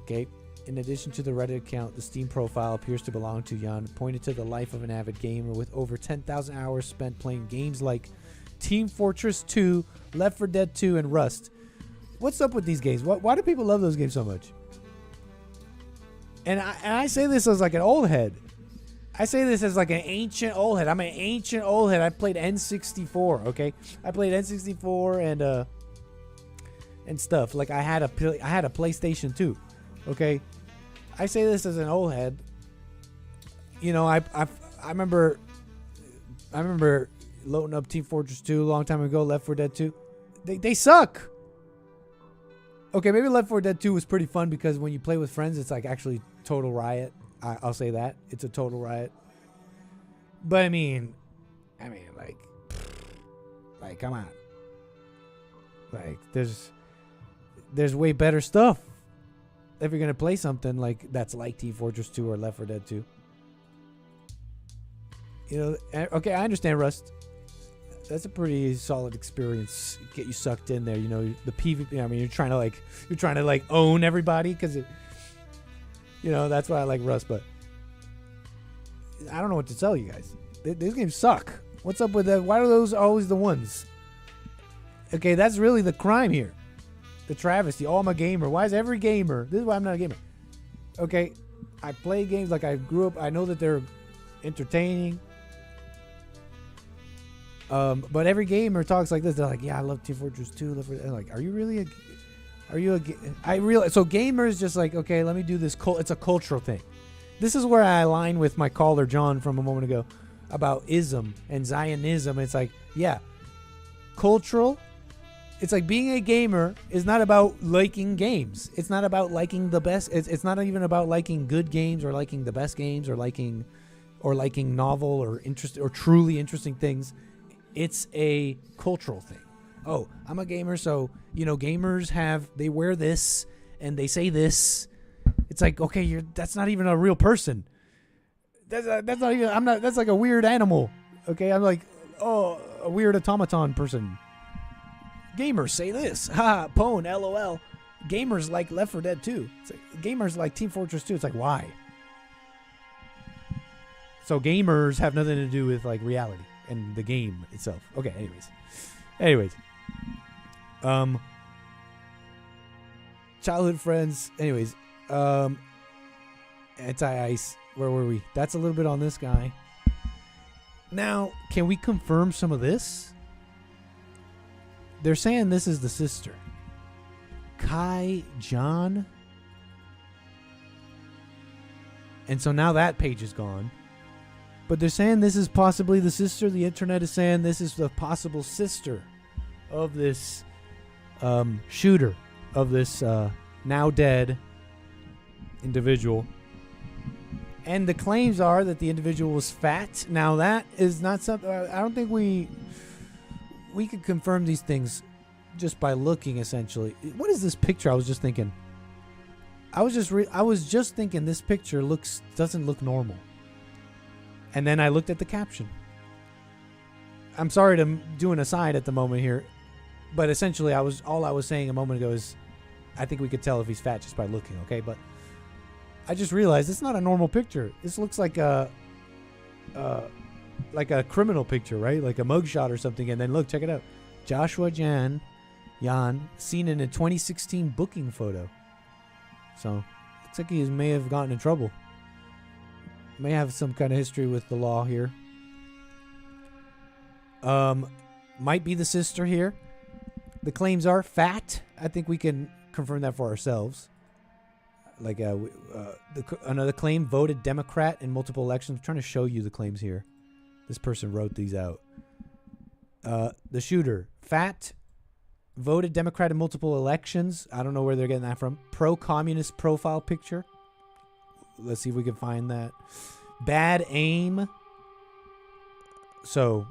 Okay. In addition to the Reddit account, the Steam profile appears to belong to Jan, pointed to the life of an avid gamer with over 10,000 hours spent playing games like Team Fortress 2, Left 4 Dead 2, and Rust. What's up with these games? Why do people love those games so much? And I say this as like an old head. I say this as like an ancient old head. I'm an ancient old head. I played N64, okay? I played N64 and stuff. Like I had a PlayStation 2, okay? I say this as an old head. You know, I remember loading up Team Fortress 2 a long time ago, Left 4 Dead 2. They suck. Okay, maybe Left 4 Dead 2 was pretty fun because when you play with friends, it's like actually total riot. I'll say that. It's a total riot. But I mean, like, come on. Like, there's way better stuff if you're going to play something like that's like Team Fortress 2 or Left 4 Dead 2. You know, okay, I understand, Rust. That's a pretty solid experience. Get you sucked in there. You know, the PvP. I mean, you're trying to like own everybody because it. You know, that's why I like Rust. But I don't know what to tell you guys. These games suck. What's up with that? Why are those always the ones? Okay, that's really the crime here. The travesty. Oh, I'm a gamer. Why is every gamer? This is why I'm not a gamer. Okay, I play games like I grew up. I know that they're entertaining. But every gamer talks like this. They're like, yeah, I love Team Fortress 2. I'm like, are you really I realize, so gamers just like, okay, let me do this. It's a cultural thing. This is where I align with my caller, John, from a moment ago about ism and Zionism. It's like, yeah, cultural. It's like being a gamer is not about liking games. It's not about liking the best. It's not even about liking good games or liking the best games or liking novel or interest or truly interesting things. It's a cultural thing. Oh, I'm a gamer, so, you know, gamers they wear this and they say this. It's like, okay, that's not even a real person. That's not even, that's like a weird animal. Okay, I'm like, oh, a weird automaton person. Gamers say this. Ha, Pwn, LOL. Gamers like Left 4 Dead 2. It's like, gamers like Team Fortress 2. It's like, why? So gamers have nothing to do with like reality and the game itself. Okay, anyways. Childhood friends. Anyways, Anti-Ice. Where were we? That's a little bit on this guy. Now, can we confirm some of this? They're saying this is the sister. Kai John. And so now that page is gone. But they're saying this is possibly the sister. The internet is saying this is the possible sister of this shooter, of this now dead individual. And the claims are that the individual was fat. Now that is not something, I don't think we could confirm these things just by looking, essentially. What is this picture? I was just thinking. I was just thinking this picture doesn't look normal. And then I looked at the caption. I'm sorry to do an aside at the moment here, but essentially all I was saying a moment ago is I think we could tell if he's fat just by looking, okay? But I just realized it's not a normal picture. This looks like a criminal picture, right? Like a mugshot or something. And then look, check it out. Joshua Jan, seen in a 2016 booking photo. So looks like he may have gotten in trouble. May have some kind of history with the law here. Might be the sister here. The claims are fat. I think we can confirm that for ourselves. Like another claim, voted Democrat in multiple elections. I'm trying to show you the claims here. This person wrote these out. The shooter, fat, voted Democrat in multiple elections. I don't know where they're getting that from. Pro-communist profile picture. Let's see if we can find that. Bad aim. So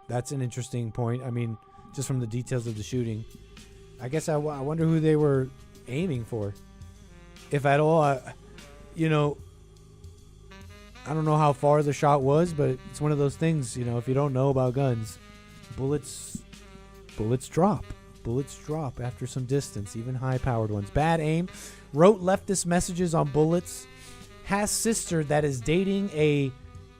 that's an interesting point. I mean, just from the details of the shooting, I guess I wonder who they were aiming for, if at all. You know, I don't know how far the shot was, but it's one of those things, you know, if you don't know about guns, bullets drop. Bullets drop after some distance, even high-powered ones. Bad aim. Wrote leftist messages on bullets. Has sister that is dating a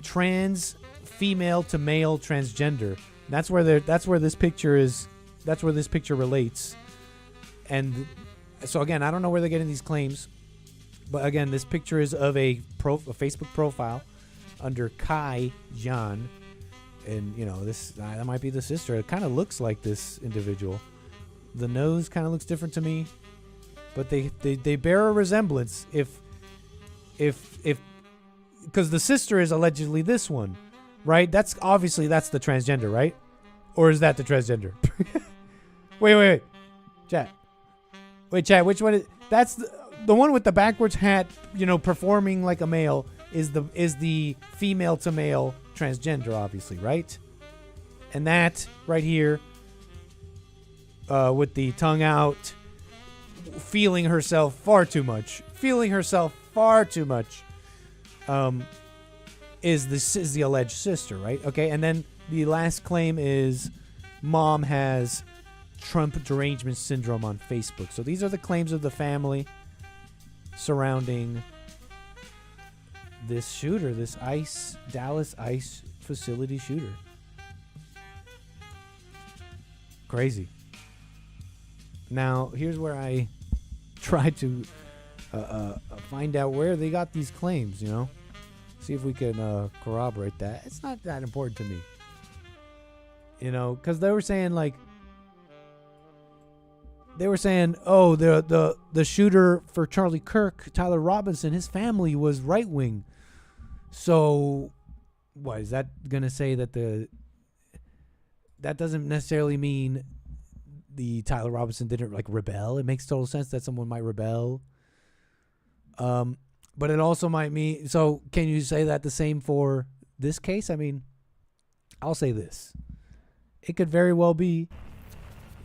trans female to male transgender. That's where this picture is. That's where this picture relates. And so again, I don't know where they're getting these claims, but again, this picture is of a Facebook profile under Kai Jan, and you know this that might be the sister. It kind of looks like this individual. The nose kind of looks different to me, but they bear a resemblance. If because the sister is allegedly this one, right? That's the transgender, right? Or is that the transgender? Wait, chat. Which one is? That's the one with the backwards hat. You know, performing like a male is the female to male transgender, obviously, right? And that right here, with the tongue out, feeling herself far too much, is the alleged sister, right? Okay, and then the last claim is mom has Trump derangement syndrome on Facebook. So these are the claims of the family surrounding this shooter, this Dallas ICE facility shooter. Crazy. Now, here's where I try to find out where they got these claims, you know? See if we can corroborate that. It's not that important to me. You know, because they were saying, oh, the shooter for Charlie Kirk, Tyler Robinson, his family was right-wing. So, what, is that going to say that that doesn't necessarily mean the Tyler Robinson didn't, rebel? It makes total sense that someone might rebel. But it also might mean, so can you say that the same for this case? I mean, I'll say this. It could very well be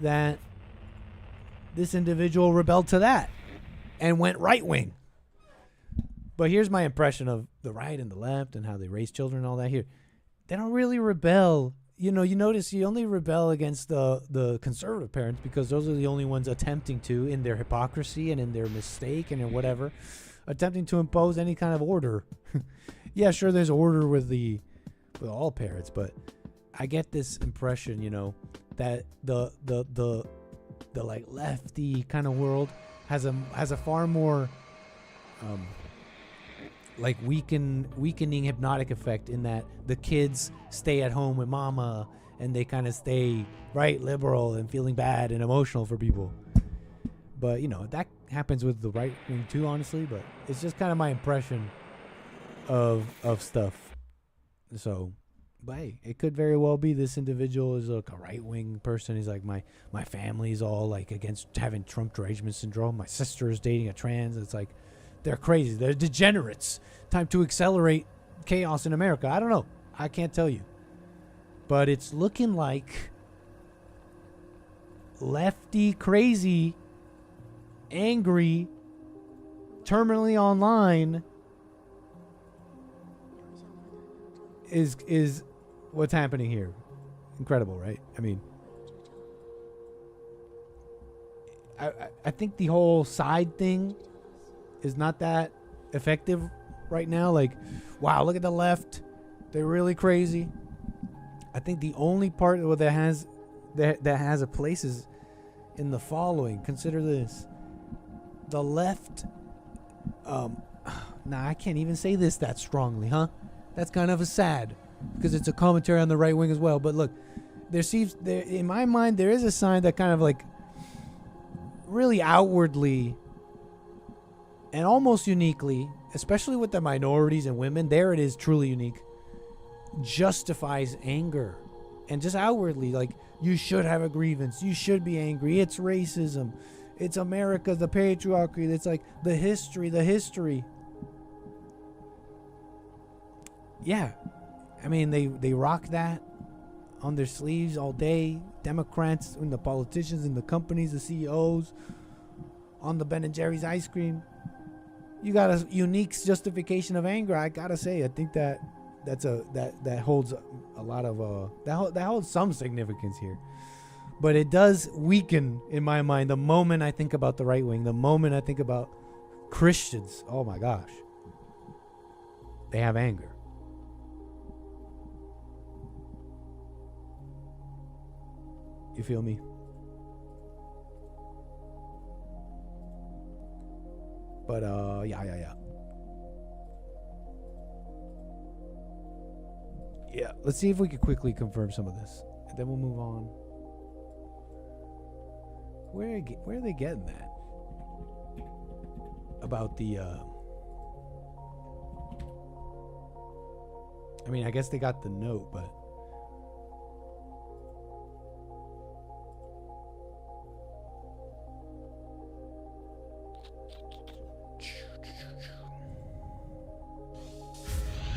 that this individual rebelled to that and went right-wing. But here's my impression of the right and the left and how they raise children and all that here. They don't really rebel. You know, you notice you only rebel against the conservative parents because those are the only ones attempting to, in their hypocrisy and in their mistake and in whatever, attempting to impose any kind of order. Yeah, sure, there's order with all parents, but I get this impression, you know, that the lefty kind of world has a far more weakening hypnotic effect, in that the kids stay at home with mama and they kind of stay liberal and feeling bad and emotional for people. But you know, that happens with the right wing too, honestly, but it's just kind of my impression of stuff. So, but hey, it could very well be this individual is like a right-wing person. He's like, my family's all against having Trump derangement syndrome. My sister is dating a trans. It's like, they're crazy. They're degenerates. Time to accelerate chaos in America. I don't know. I can't tell you. But it's looking like lefty, crazy, angry, terminally online is what's happening here. Incredible, right? I mean, I think the whole side thing is not that effective right now. Like, wow, look at the left. They're really crazy. I think the only part that has a place is in the following. Consider this. The left, I can't even say this that strongly, huh? That's kind of sad because it's a commentary on the right wing as well. But look, in my mind, there is a sign that kind of really outwardly and almost uniquely, especially with the minorities and women, there it is truly unique, justifies anger. And just outwardly, you should have a grievance. You should be angry. It's racism. It's America, the patriarchy. It's the history. Yeah. I mean, they rock that on their sleeves all day. Democrats and the politicians and the companies, the CEOs, on the Ben and Jerry's ice cream. You got a unique justification of anger. I gotta say, I think that holds a lot of that holds some significance here. But it does weaken in my mind the moment I think about the right wing. The moment I think about Christians. Oh my gosh, they have anger. You feel me? But yeah. Yeah, let's see if we can quickly confirm some of this, and then we'll move on. Where are they getting that? About the I mean, I guess they got the note, but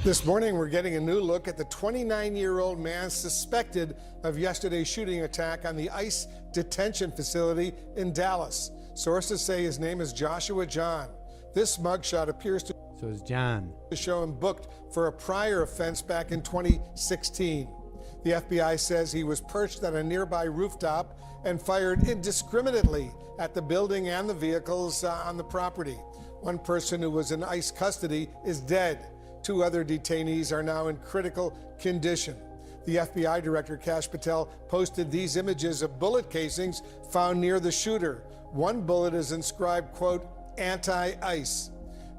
this morning, we're getting a new look at the 29-year-old man suspected of yesterday's shooting attack on the ICE detention facility in Dallas. Sources say his name is Joshua John. This mugshot appears to show him booked for a prior offense back in 2016. The FBI says he was perched at a nearby rooftop and fired indiscriminately at the building and the vehicles on the property. One person who was in ICE custody is dead. 2 other detainees are now in critical condition. The FBI director, Kash Patel, posted these images of bullet casings found near the shooter. One bullet is inscribed, quote, anti-ICE.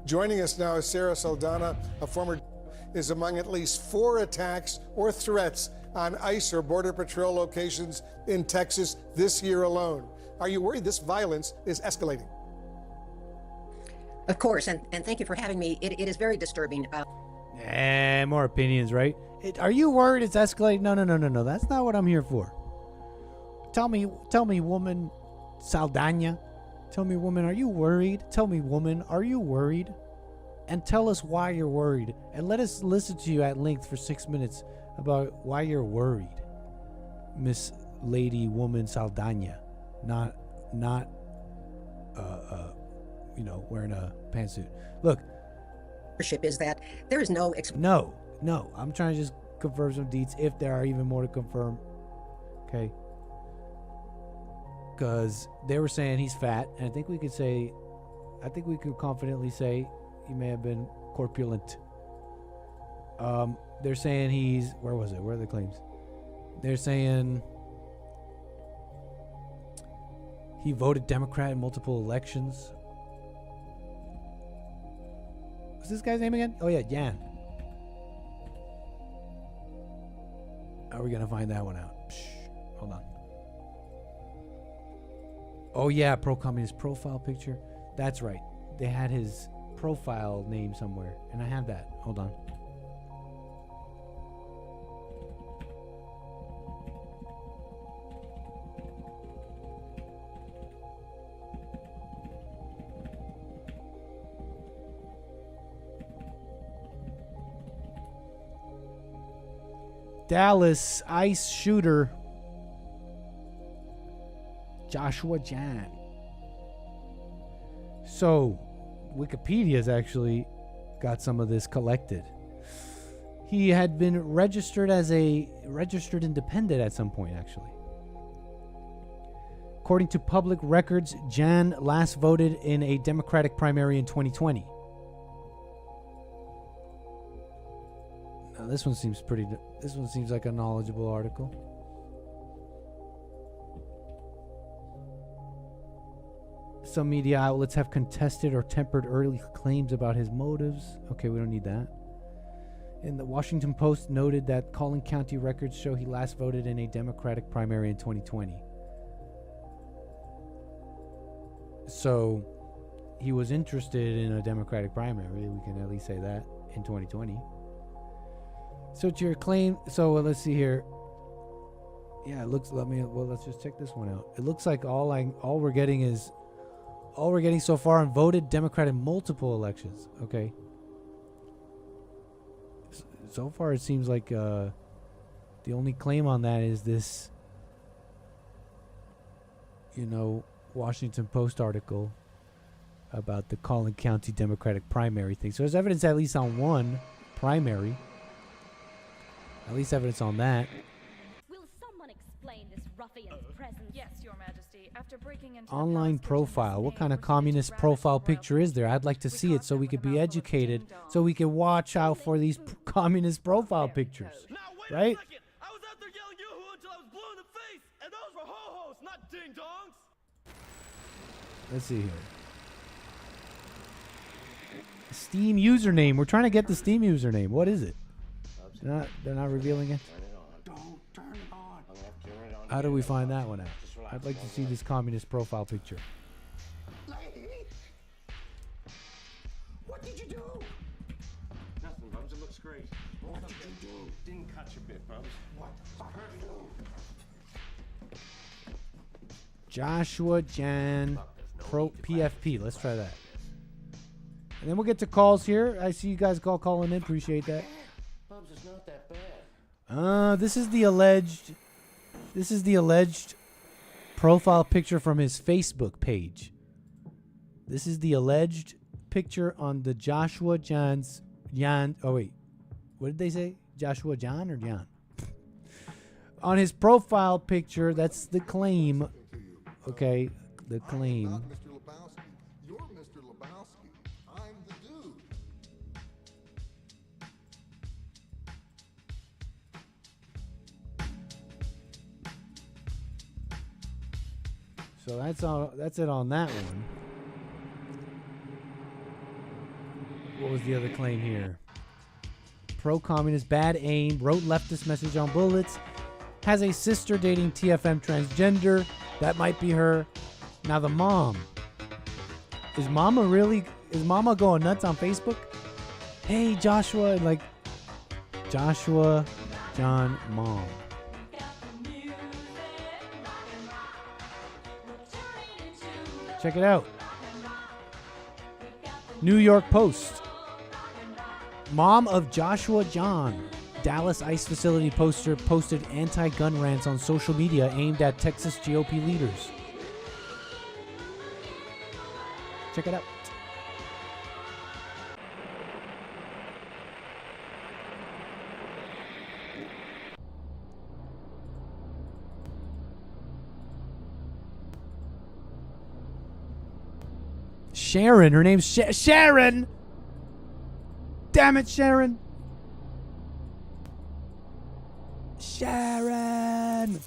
Joining us now is Sarah Saldana, a former is among at least 4 attacks or threats on ICE or Border Patrol locations in Texas this year alone. Are you worried this violence is escalating? Of course, and thank you for having me. It is very disturbing. More opinions, right? Are you worried it's escalating? No. That's not what I'm here for. Tell me, woman, Saldana. Tell me, woman, are you worried? Tell me, woman, are you worried? And tell us why you're worried. And let us listen to you at length for 6 minutes about why you're worried, Miss Lady Woman Saldana. Not wearing a pantsuit. Look, is that there is no no. I'm trying to just confirm some deets if there are even more to confirm. Okay. Because they were saying he's fat, and I think we could confidently say he may have been corpulent. They're saying he's, where are the claims? They're saying he voted Democrat in multiple elections. What's this guy's name again? Oh yeah, Jan. How are we gonna find that one out? Hold on. Oh yeah, pro-communist profile picture. That's right. They had his profile name somewhere, and I have that. Hold on. Dallas ICE shooter Joshua John. So, Wikipedia's actually got some of this collected. He had been registered as a registered independent at some point, actually. According to public records, Jan last voted in a Democratic primary in 2020. Now, this one seems like a knowledgeable article. Some media outlets have contested or tempered early claims about his motives. Okay, we don't need that. And the Washington Post noted that Collin County records show he last voted in a Democratic primary in 2020. So, he was interested in a Democratic primary, we can at least say that, in 2020. So to your claim, let's see here. Yeah, it looks, let's just check this one out. It looks like all we're getting so far on voted Democrat in multiple elections. Okay. so far it seems like the only claim on that is this, Washington Post article about the Collin County Democratic primary thing. So there's evidence at least on one primary. At least evidence on that. Will someone explain this ruffian's presence? Yes, Your Majesty. After breaking into Online profile. What kind of communist profile picture is there? I'd like to see it so we could be educated, so we could watch out for these communist profile pictures. Right? I was out there yelling yoo-hoo until I was blue in the face, and those were ho-hos, not ding-dongs. Let's see here. Steam username. We're trying to get the Steam username. What is it? They're not revealing it? Don't turn it on. How do we find that one out? I'd like to see this communist profile picture. Lady! What did you do? Nothing, Bubs. It looks great. What did you do? Didn't cut your bit, Bubs. What the fuck did you do? Joshua Jan Pro PFP. Let's try that. And then we'll get to calls here. I see you guys calling in. Appreciate that. Bubs, it's not that bad. This is the alleged profile picture from his Facebook page. This is the alleged picture on the Joshua Jan. Oh wait, what did they say? Joshua John or John? On his profile picture, that's the claim. Okay, the claim. Not Mr. Lebowski. You're Mr. Lebowski. I'm the dude. So that's all. That's it on that one. What was the other claim here? Pro-communist, bad aim, wrote leftist message on bullets, has a sister dating TFM transgender. That might be her. Now the mom. Is Mama going nuts on Facebook? Hey, Joshua, like Joshua John Mom. Check it out. New York Post. Mom of Joshua John, Dallas ICE facility poster posted anti-gun rants on social media aimed at Texas GOP leaders. Check it out. Sharon, her name's Sharon. Damn it, Sharon. Sharon.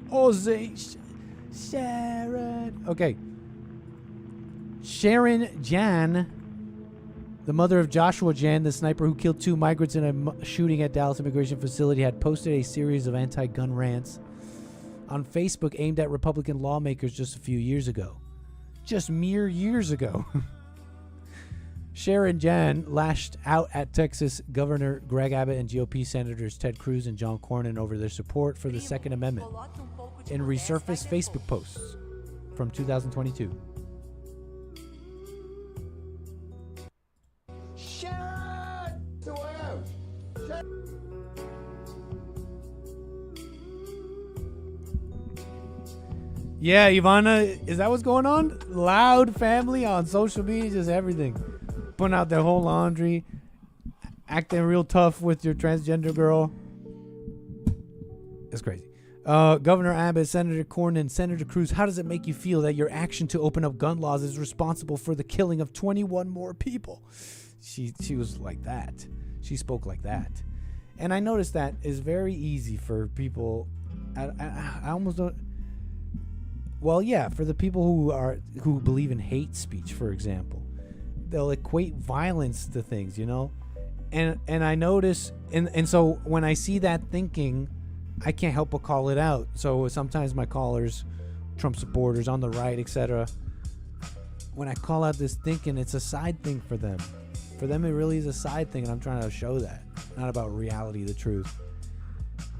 Jose. Sharon. Okay. Sharon Jan, the mother of Joshua Jan, the sniper who killed 2 migrants in a shooting at Dallas immigration facility, had posted a series of anti-gun rants on Facebook aimed at Republican lawmakers just a few years ago. Just mere years ago. Sharon Jan lashed out at Texas Governor Greg Abbott and GOP Senators Ted Cruz and John Cornyn over their support for the Second Amendment in resurfaced Facebook posts from 2022. Yeah, Ivana, is that what's going on? Loud family on social media, just everything. Putting out their whole laundry, acting real tough with your transgender girl. It's crazy. Governor Abbott, Senator Cornyn, Senator Cruz, how does it make you feel that your action to open up gun laws is responsible for the killing of 21 more people? She was like that. She spoke like that. And I noticed that is very easy for people. I almost don't. Well, yeah, for the people who believe in hate speech, for example, they'll equate violence to things, you know, and I notice, and so when I see that thinking, I can't help but call it out. So sometimes my callers, Trump supporters on the right, etc., when I call out this thinking, it's a side thing for them. For them, it really is a side thing, and I'm trying to show that, not about reality, the truth.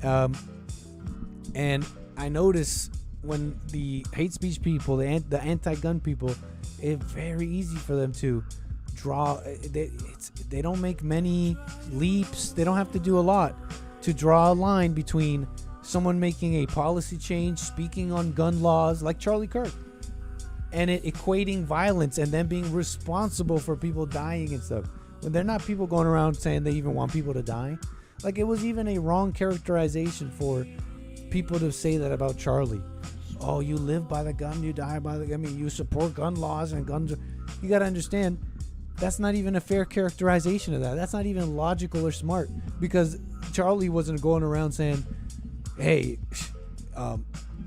And I notice when the hate speech people, the anti-gun people, it's very easy for them to draw. They don't make many leaps. They don't have to do a lot to draw a line between someone making a policy change, speaking on gun laws like Charlie Kirk, and it equating violence and then being responsible for people dying and stuff. When they're not people going around saying they even want people to die. Like, it was even a wrong characterization for people to say that about Charlie. Oh, you live by the gun, you die by the gun. I mean, you support gun laws and guns. You got to understand, that's not even a fair characterization of that. That's not even logical or smart, because Charlie wasn't going around saying, hey,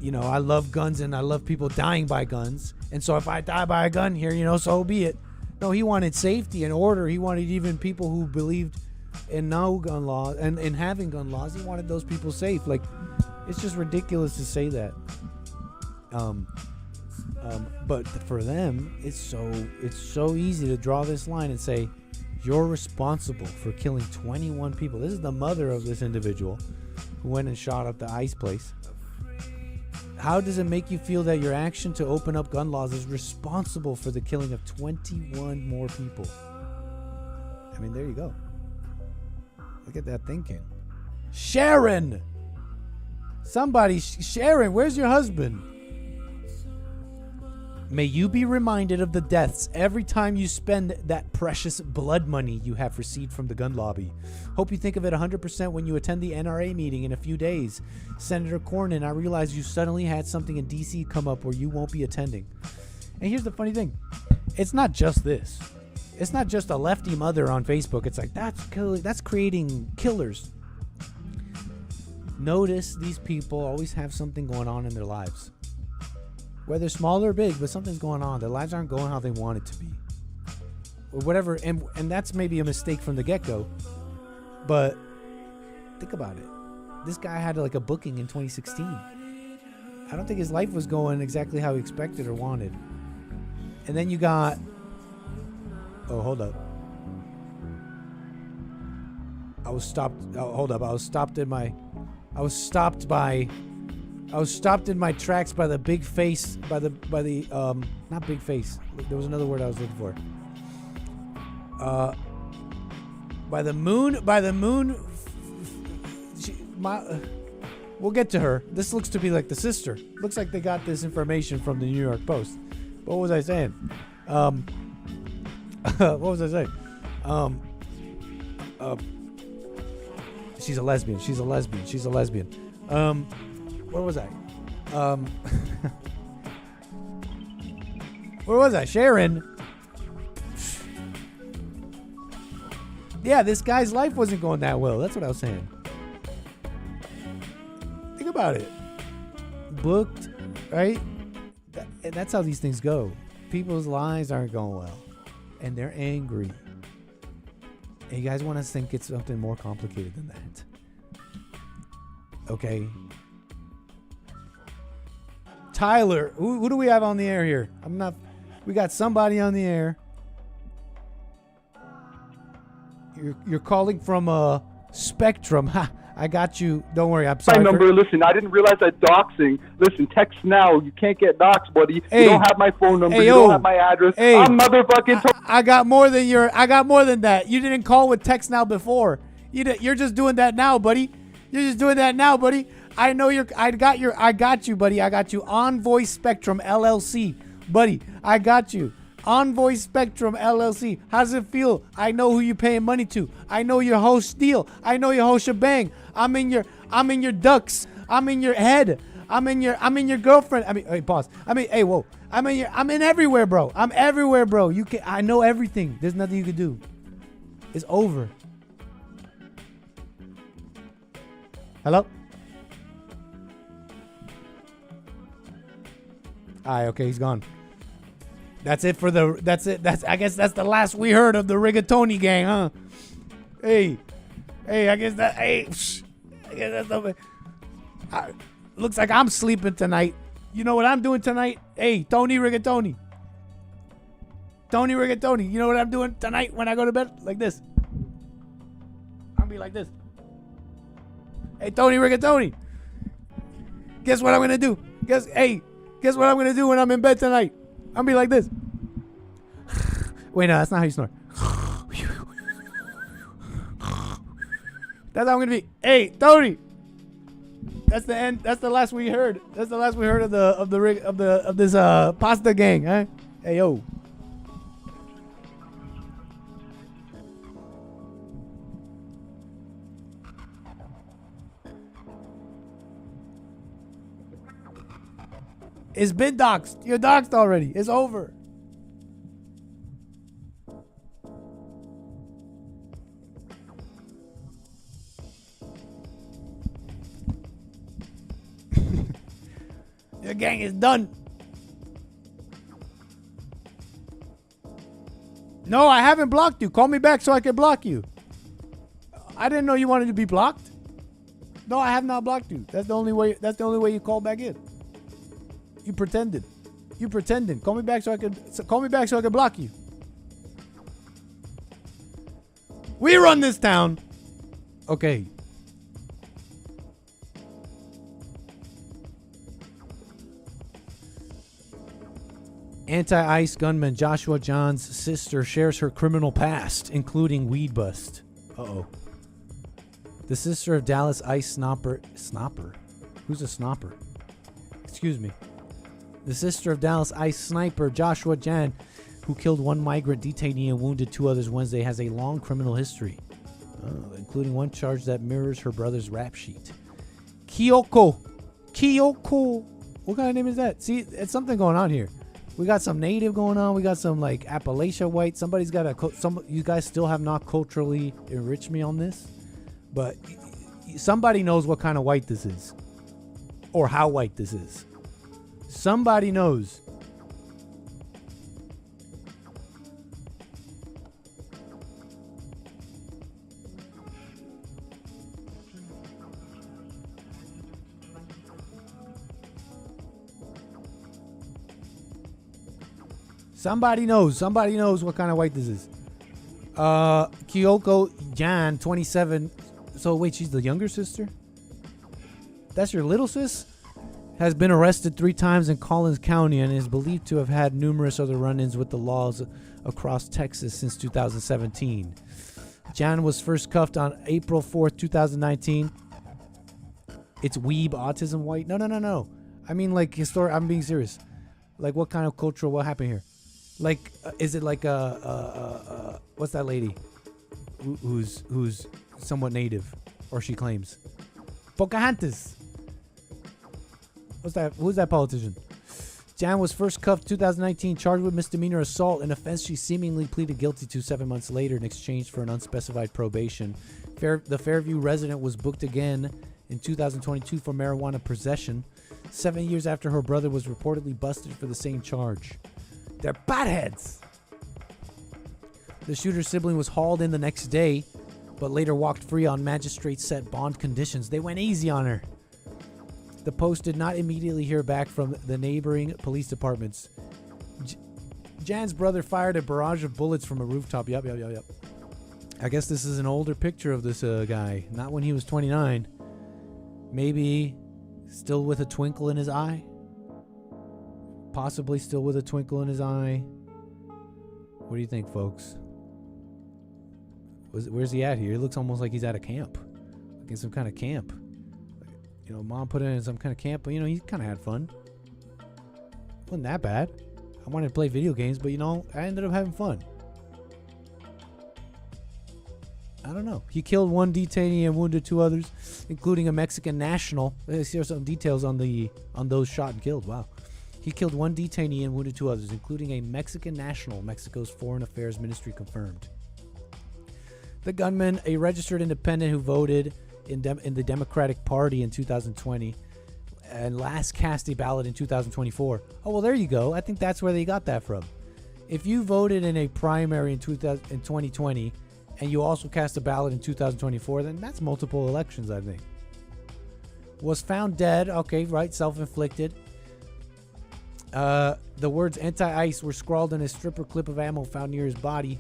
you know, I love guns and I love people dying by guns. And so if I die by a gun here, you know, so be it. No, he wanted safety and order. He wanted even people who believed in no gun laws and in having gun laws. He wanted those people safe. Like, it's just ridiculous to say that. But for them, it's so easy to draw this line and say, you're responsible for killing 21 people. This is the mother of this individual who went and shot up the ICE place. How does it make you feel that your action to open up gun laws is responsible for the killing of 21 more people? I mean, there you go. Look at that thinking. Sharon! Somebody, Sharon, where's your husband? May you be reminded of the deaths every time you spend that precious blood money you have received from the gun lobby. Hope you think of it 100% when you attend the NRA meeting in a few days. Senator Cornyn, I realize you suddenly had something in D.C. come up where you won't be attending. And here's the funny thing. It's not just this. It's not just a lefty mother on Facebook. It's like, that's creating killers. Notice these people always have something going on in their lives. Whether small or big, but something's going on. Their lives aren't going how they want it to be. Or whatever, and that's maybe a mistake from the get-go. But think about it. This guy had like a booking in 2016. I don't think his life was going exactly how he expected or wanted. And then you got... Oh, hold up. I was stopped in my tracks by the big face, not big face. There was another word I was looking for. By the moon. We'll get to her. This looks to be like the sister. Looks like they got this information from the New York Post. What was I saying? What was I saying? She's a lesbian. Where was I? Where was I? Sharon. Yeah, this guy's life wasn't going that well. That's what I was saying. Think about it. Booked, right? And that's how these things go. People's lives aren't going well. And they're angry. And you guys want to think it's something more complicated than that. Okay. Tyler, who do we have on the air here? We got somebody on the air. You're calling from Spectrum. Ha, I got you. Don't worry. I'm sorry. My number. Listen, I didn't realize that doxing. Listen, text now. You can't get doxed, buddy. Hey. You don't have my phone number. Hey, you don't have my address. Hey. I'm motherfucking. I got more than that. You didn't call with text now before. You're just doing that now, buddy. I know I got you, buddy. I got you on Voice Spectrum LLC, buddy. I got you on Voice Spectrum LLC. How does it feel? I know who you're paying money to. I know your whole steal. I know your whole shebang. I'm in your ducks. I'm in your head. I'm in your girlfriend. Hey, pause. Whoa. I'm in everywhere, bro. I'm everywhere, bro. I know everything. There's nothing you can do. It's over. Hello? Alright, okay, he's gone. That's it. I guess that's the last we heard of the Rigatoni gang, huh? Hey, I guess that's the... looks like I'm sleeping tonight. You know what I'm doing tonight? Hey, Tony Rigatoni. You know what I'm doing tonight when I go to bed? Like this. I'll be like this. Hey, Tony Rigatoni. Guess what I'm going to do? Guess what I'm gonna do when I'm in bed tonight? I'm gonna be like this. Wait, no, that's not how you snore. That's how I'm gonna be. Hey, Tony. That's the end. That's the last we heard. That's the last we heard of this pasta gang, huh? Hey yo. It's been doxed. You're doxed already. It's over. Your gang is done. No, I haven't blocked you. Call me back so I can block you. I didn't know you wanted to be blocked. No, I have not blocked you. That's the only way you call back in. You pretended. You pretended. Call me back so I can block you. We run this town. Okay. Anti-ICE gunman Joshua John's sister shares her criminal past, including weed bust. Uh-oh. The sister of Dallas ICE snopper? Who's a snopper? Excuse me. The sister of Dallas ICE sniper Joshua Jan, who killed one migrant detainee and wounded 2 others Wednesday, has a long criminal history, including one charge that mirrors her brother's rap sheet. Kyoko. What kind of name is that? See, it's something going on here. We got some native going on. We got some like Appalachia white. Somebody's got you guys still have not culturally enriched me on this, but somebody knows what kind of white this is, or how white this is. Somebody knows. Somebody knows what kind of white this is. Kyoko Jan, 27. So wait, she's the younger sister? That's your little sis? Has been arrested 3 times in Collins County and is believed to have had numerous other run-ins with the laws across Texas since 2017. Jan was first cuffed on April 4th, 2019. It's weeb autism white? No. I mean like historic. I'm being serious. Like what kind of cultural, what happened here? Like, is it like what's that lady who's somewhat native, or she claims? Pocahontas. What's that? Who's that politician? Jan was first cuffed 2019, charged with misdemeanor assault, an offense she seemingly pleaded guilty to 7 months later in exchange for an unspecified probation. The Fairview resident was booked again in 2022 for marijuana possession, 7 years after her brother was reportedly busted for the same charge. They're potheads. The shooter's sibling was hauled in the next day, but later walked free on magistrate set bond conditions. They went easy on her. The Post did not immediately hear back from the neighboring police departments. Jan's brother fired a barrage of bullets from a rooftop. Yep. I guess this is an older picture of this guy. Not when he was 29. Maybe still with a twinkle in his eye. Possibly still with a twinkle in his eye. What do you think, folks? Where's he at here? He looks almost like he's at a camp. Like in some kind of camp. You know, mom put him in some kind of camp, but you know, he kind of had fun. Wasn't that bad. I wanted to play video games, but you know, I ended up having fun. I don't know. He killed one detainee and wounded 2 others, including a Mexican national. Let's hear some details on those shot and killed. Wow. He killed one detainee and wounded 2 others, including a Mexican national, Mexico's Foreign Affairs Ministry confirmed. The gunman, a registered independent who voted in the Democratic Party in 2020 and last cast a ballot in 2024. Oh, well, there you go. I think that's where they got that from. If you voted in a primary in 2020 and you also cast a ballot in 2024, then that's multiple elections, I think. Was found dead. Okay, right, self-inflicted. The words anti-ICE were scrawled in a stripper clip of ammo found near his body.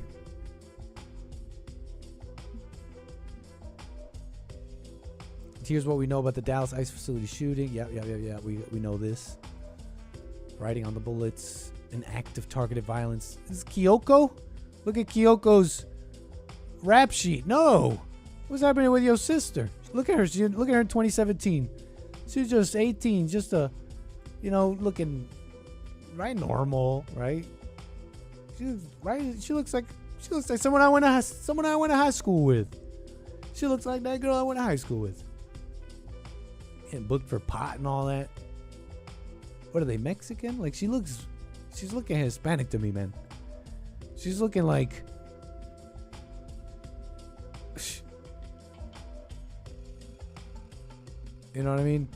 Here's what we know about the Dallas ICE facility shooting. Yeah. We know this. Writing on the bullets. An act of targeted violence. This is Kyoko? Look at Kyoko's rap sheet. No. What's happening with your sister? Look at her. Look at her in 2017. She's just 18. Just looking right normal, right? She looks like someone I went to high school with. She looks like that girl I went to high school with. And booked for pot and all that. What are they, Mexican? Like she's looking Hispanic to me, man. She's looking like you know what I mean?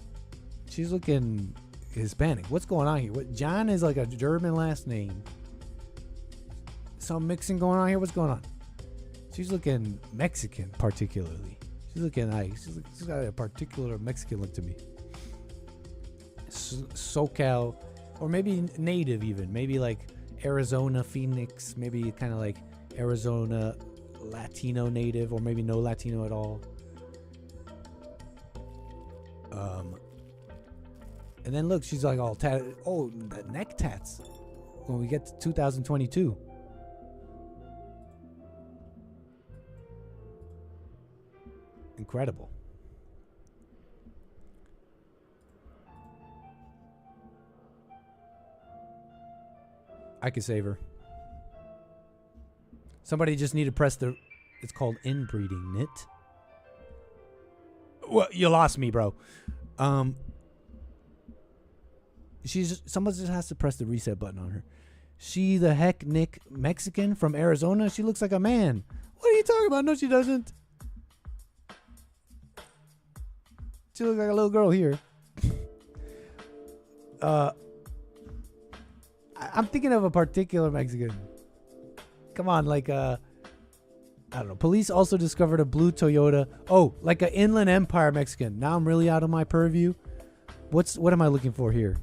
She's looking Hispanic. What's going on here? What John is like a German last name. Some mixing going on here. What's going on? She's looking Mexican, particularly. She's looking like she's got a particular Mexican look to me. SoCal, or maybe native even. Maybe like Arizona, Phoenix. Maybe kind of like Arizona Latino native, or maybe no Latino at all. And then look, she's like all tatted. Oh, the neck tats. When we get to 2022. Incredible. I could save her. Somebody just need to press the... It's called inbreeding, knit. Well, you lost me, bro. Someone just has to press the reset button on her. She the heck Nick Mexican from Arizona? She looks like a man. What are you talking about? No, she doesn't. She looks like a little girl here. I'm thinking of a particular Mexican. Come on, like I don't know. Police also discovered a blue Toyota. Oh, like an Inland Empire Mexican. Now I'm really out of my purview. What am I looking for here?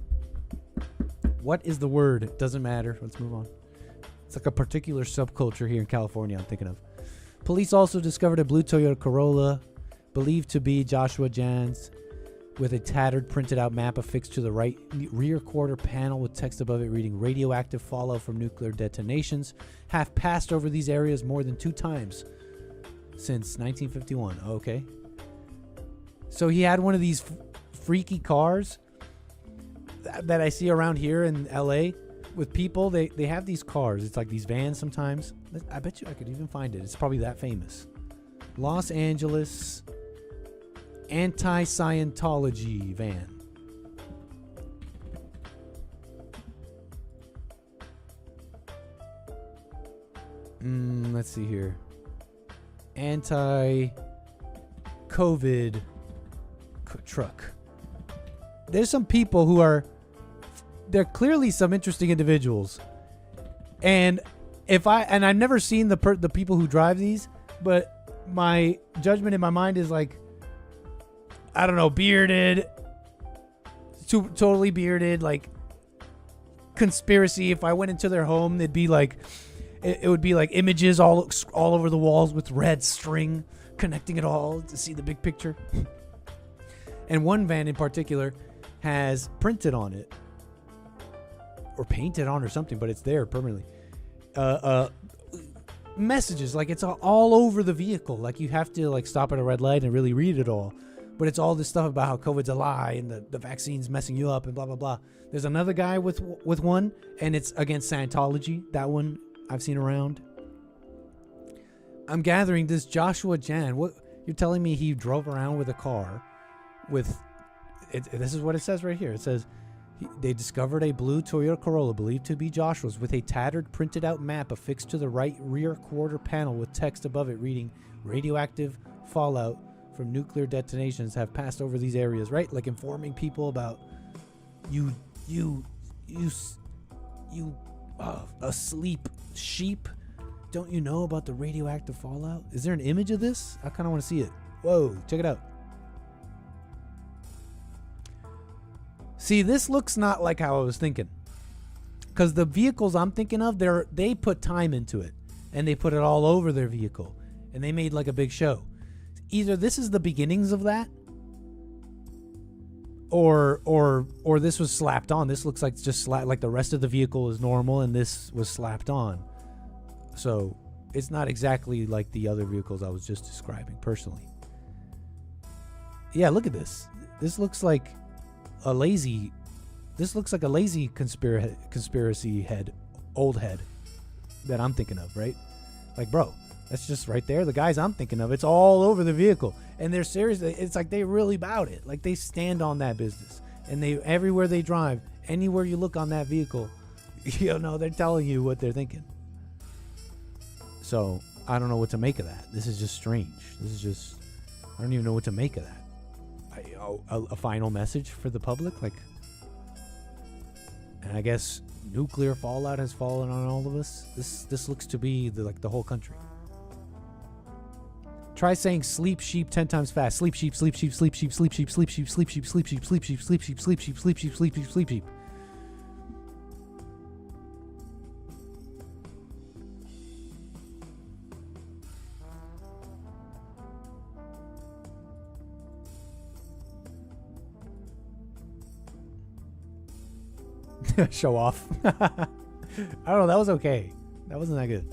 What is the word? It doesn't matter. Let's move on. It's like a particular subculture here in California I'm thinking of. Police also discovered a blue Toyota Corolla, believed to be Joshua Jan's, with a tattered printed out map affixed to the right rear quarter panel with text above it reading radioactive fallout from nuclear detonations have passed over these areas more than 2 times since 1951. Okay. So he had one of these freaky cars that I see around here in LA with people. They have these cars. It's like these vans sometimes. I bet you I could even find it. It's probably that famous. Los Angeles anti-Scientology van. Let's see here. Anti-COVID truck. There's some people who are... They're clearly some interesting individuals. And I've never seen the people who drive these, but my judgment in my mind is like, I don't know, bearded, totally bearded, like conspiracy. If I went into their home, they'd be like, it would be like images all over the walls with red string connecting it all to see the big picture. And one van in particular has printed on it or painted on or something, but it's there permanently. Messages, like it's all over the vehicle. Like you have to like stop at a red light and really read it all. But it's all this stuff about how COVID's a lie and the vaccine's messing you up and blah, blah, blah. There's another guy with one, and it's against Scientology. That one I've seen around. I'm gathering this Joshua Jan. What you're telling me he drove around with a car with... This is what it says right here. It says, they discovered a blue Toyota Corolla believed to be Joshua's with a tattered printed out map affixed to the right rear quarter panel with text above it reading radioactive fallout from nuclear detonations have passed over these areas, right? Like informing people about you asleep sheep. Don't you know about the radioactive fallout? Is there an image of this? I kind of want to see it. Whoa, check it out. See, this looks not like how I was thinking. Because the vehicles I'm thinking of, they put time into it. And they put it all over their vehicle. And they made like a big show. Either this is the beginnings of that, or this was slapped on. This looks like just like the rest of the vehicle is normal, and this was slapped on. So it's not exactly like the other vehicles I was just describing personally. Yeah, look at this. This looks like a lazy. This looks like a lazy conspiracy head, old head, that I'm thinking of, right? Like, bro, that's just right there. The guys I'm thinking of, it's all over the vehicle, and they're serious. It's like they really about it. Like they stand on that business, and they everywhere they drive, anywhere you look on that vehicle, you know, they're telling you what they're thinking. So I don't know what to make of that. This is just strange. This is just, I don't even know what to make of that. A final message for the public, like, and I guess nuclear fallout has fallen on all of us. This looks to be the whole country. Try saying sleep sheep 10 times fast. Sleep sheep, sleep sheep, sleep sheep, sleep sheep, sleep sheep, sleep sheep, sleep sheep, sleep sheep, sleep sheep, sleep sheep, sleep sheep, sleep sheep, sleep sheep. Show off. I don't know. That was okay. That wasn't that good.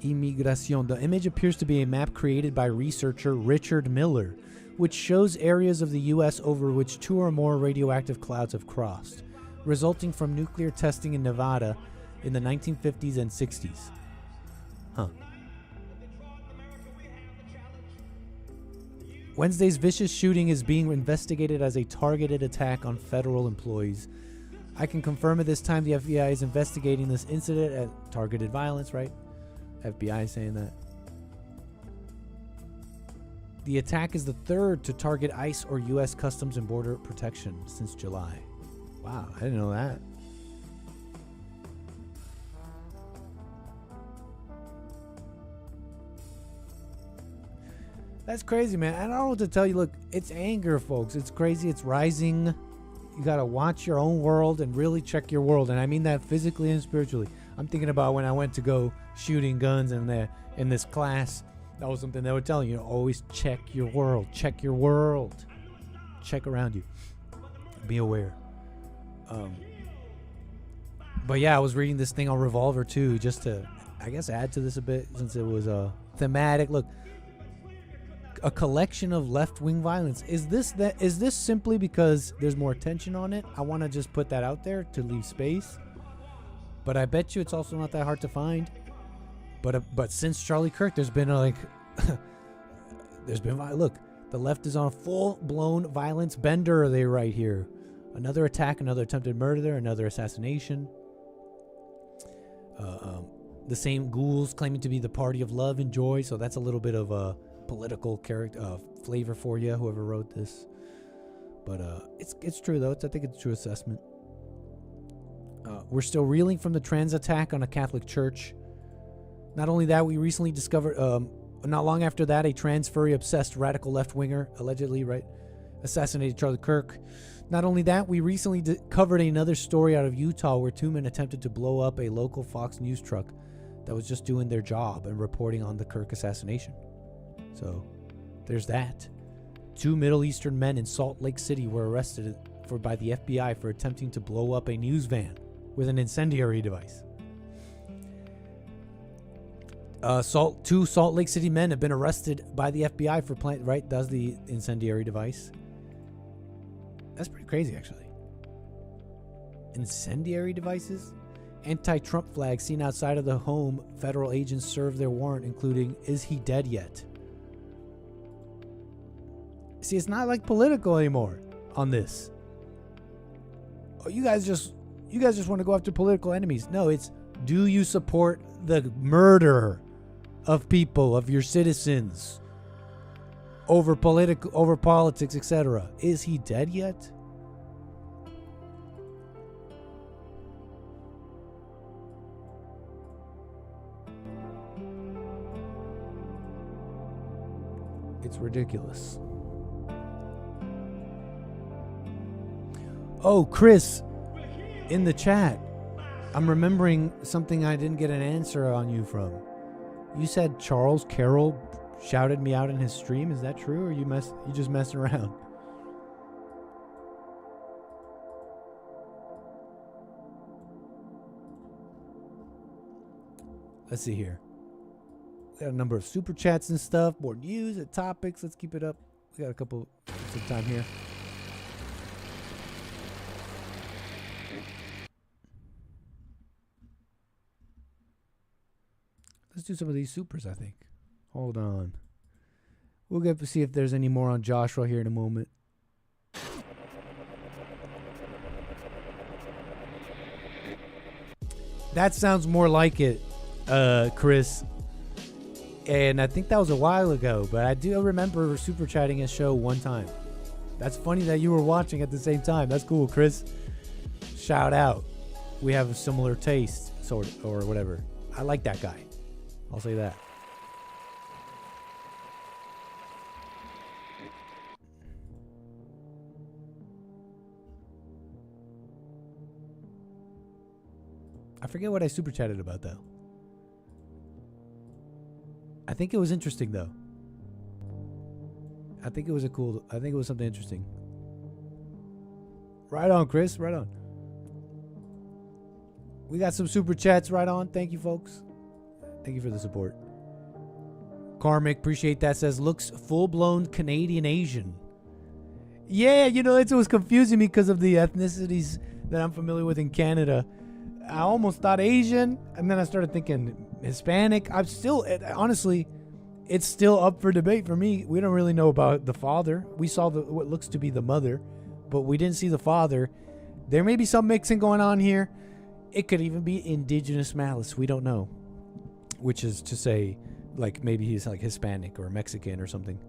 Immigration. The image appears to be a map created by researcher Richard Miller, which shows areas of the U.S. over which 2 or more radioactive clouds have crossed, resulting from nuclear testing in Nevada in the 1950s and 60s. Huh. Wednesday's vicious shooting is being investigated as a targeted attack on federal employees. I can confirm at this time the FBI is investigating this incident as targeted violence, right? FBI saying that. The attack is the third to target ICE or U.S. Customs and Border Protection since July. Wow, I didn't know that. That's crazy, man. I don't know what to tell you. Look, it's anger, folks. It's crazy. It's rising. You got to watch your own world and really check your world. And I mean that physically and spiritually. I'm thinking about when I went to go shooting guns in this class. That was something they were telling you. Always check your world. Check your world. Check around you. Be aware. But yeah, I was reading this thing on Revolver too, just to, I guess, add to this a bit since it was thematic. Look. A collection of left-wing violence. Is this simply because there's more attention on it? I want to just put that out there to leave space. But I bet you it's also not that hard to find. But since Charlie Kirk, there's been look, the left is on a full-blown violence bender. They right here. Another attack, another attempted murder, another assassination. The same ghouls claiming to be the party of love and joy. So that's a little bit of a political character flavor for you, whoever wrote this. But it's true though. I think it's a true assessment. We're still reeling from the trans attack on a Catholic church. Not only that, we recently discovered not long after that, a trans furry obsessed radical left-winger allegedly assassinated Charlie Kirk. Not only that, we recently covered another story out of Utah where 2 men attempted to blow up a local Fox News truck that was just doing their job and reporting on the Kirk assassination. So, there's that. 2 Middle Eastern men in Salt Lake City were arrested by the FBI for attempting to blow up a news van with an incendiary device. 2 Salt Lake City men have been arrested by the FBI for does the incendiary device. That's pretty crazy, actually. Incendiary devices? Anti-Trump flags seen outside of the home federal agents served their warrant, including, "Is he dead yet?" See, it's not like political anymore on this. Oh, you guys just want to go after political enemies. No, it's, do you support the murder of people, of your citizens, over politics, etc.? Is he dead yet? It's ridiculous. Oh, Chris, in the chat, I'm remembering something I didn't get an answer on you from. You said Charles Carroll shouted me out in his stream. Is that true, or you just messing around? Let's see here. We got a number of super chats and stuff, more news and topics. Let's keep it up. We got a couple some time here. Let's do some of these supers, I think. Hold on. We'll get to see if there's any more on Joshua here in a moment. That sounds more like it, Chris. And I think that was a while ago, but I do remember super chatting a show one time. That's funny that you were watching at the same time. That's cool, Chris. Shout out. We have a similar taste, sort of, or whatever. I like that guy. I'll say that. I forget what I super chatted about, though. I think it was interesting, though. I think it was something interesting. Right on, Chris. Right on. We got some super chats. Right on. Thank you, folks. Thank you for the support. Karmic, appreciate that. Says, looks full-blown Canadian Asian. Yeah, you know, it was confusing me because of the ethnicities that I'm familiar with in Canada. I almost thought Asian, and then I started thinking Hispanic. I'm still, honestly, it's still up for debate for me. We don't really know about the father. We saw what looks to be the mother, but we didn't see the father. There may be some mixing going on here. It could even be indigenous malice. We don't know. Which is to say, like, maybe he's like Hispanic or Mexican or something.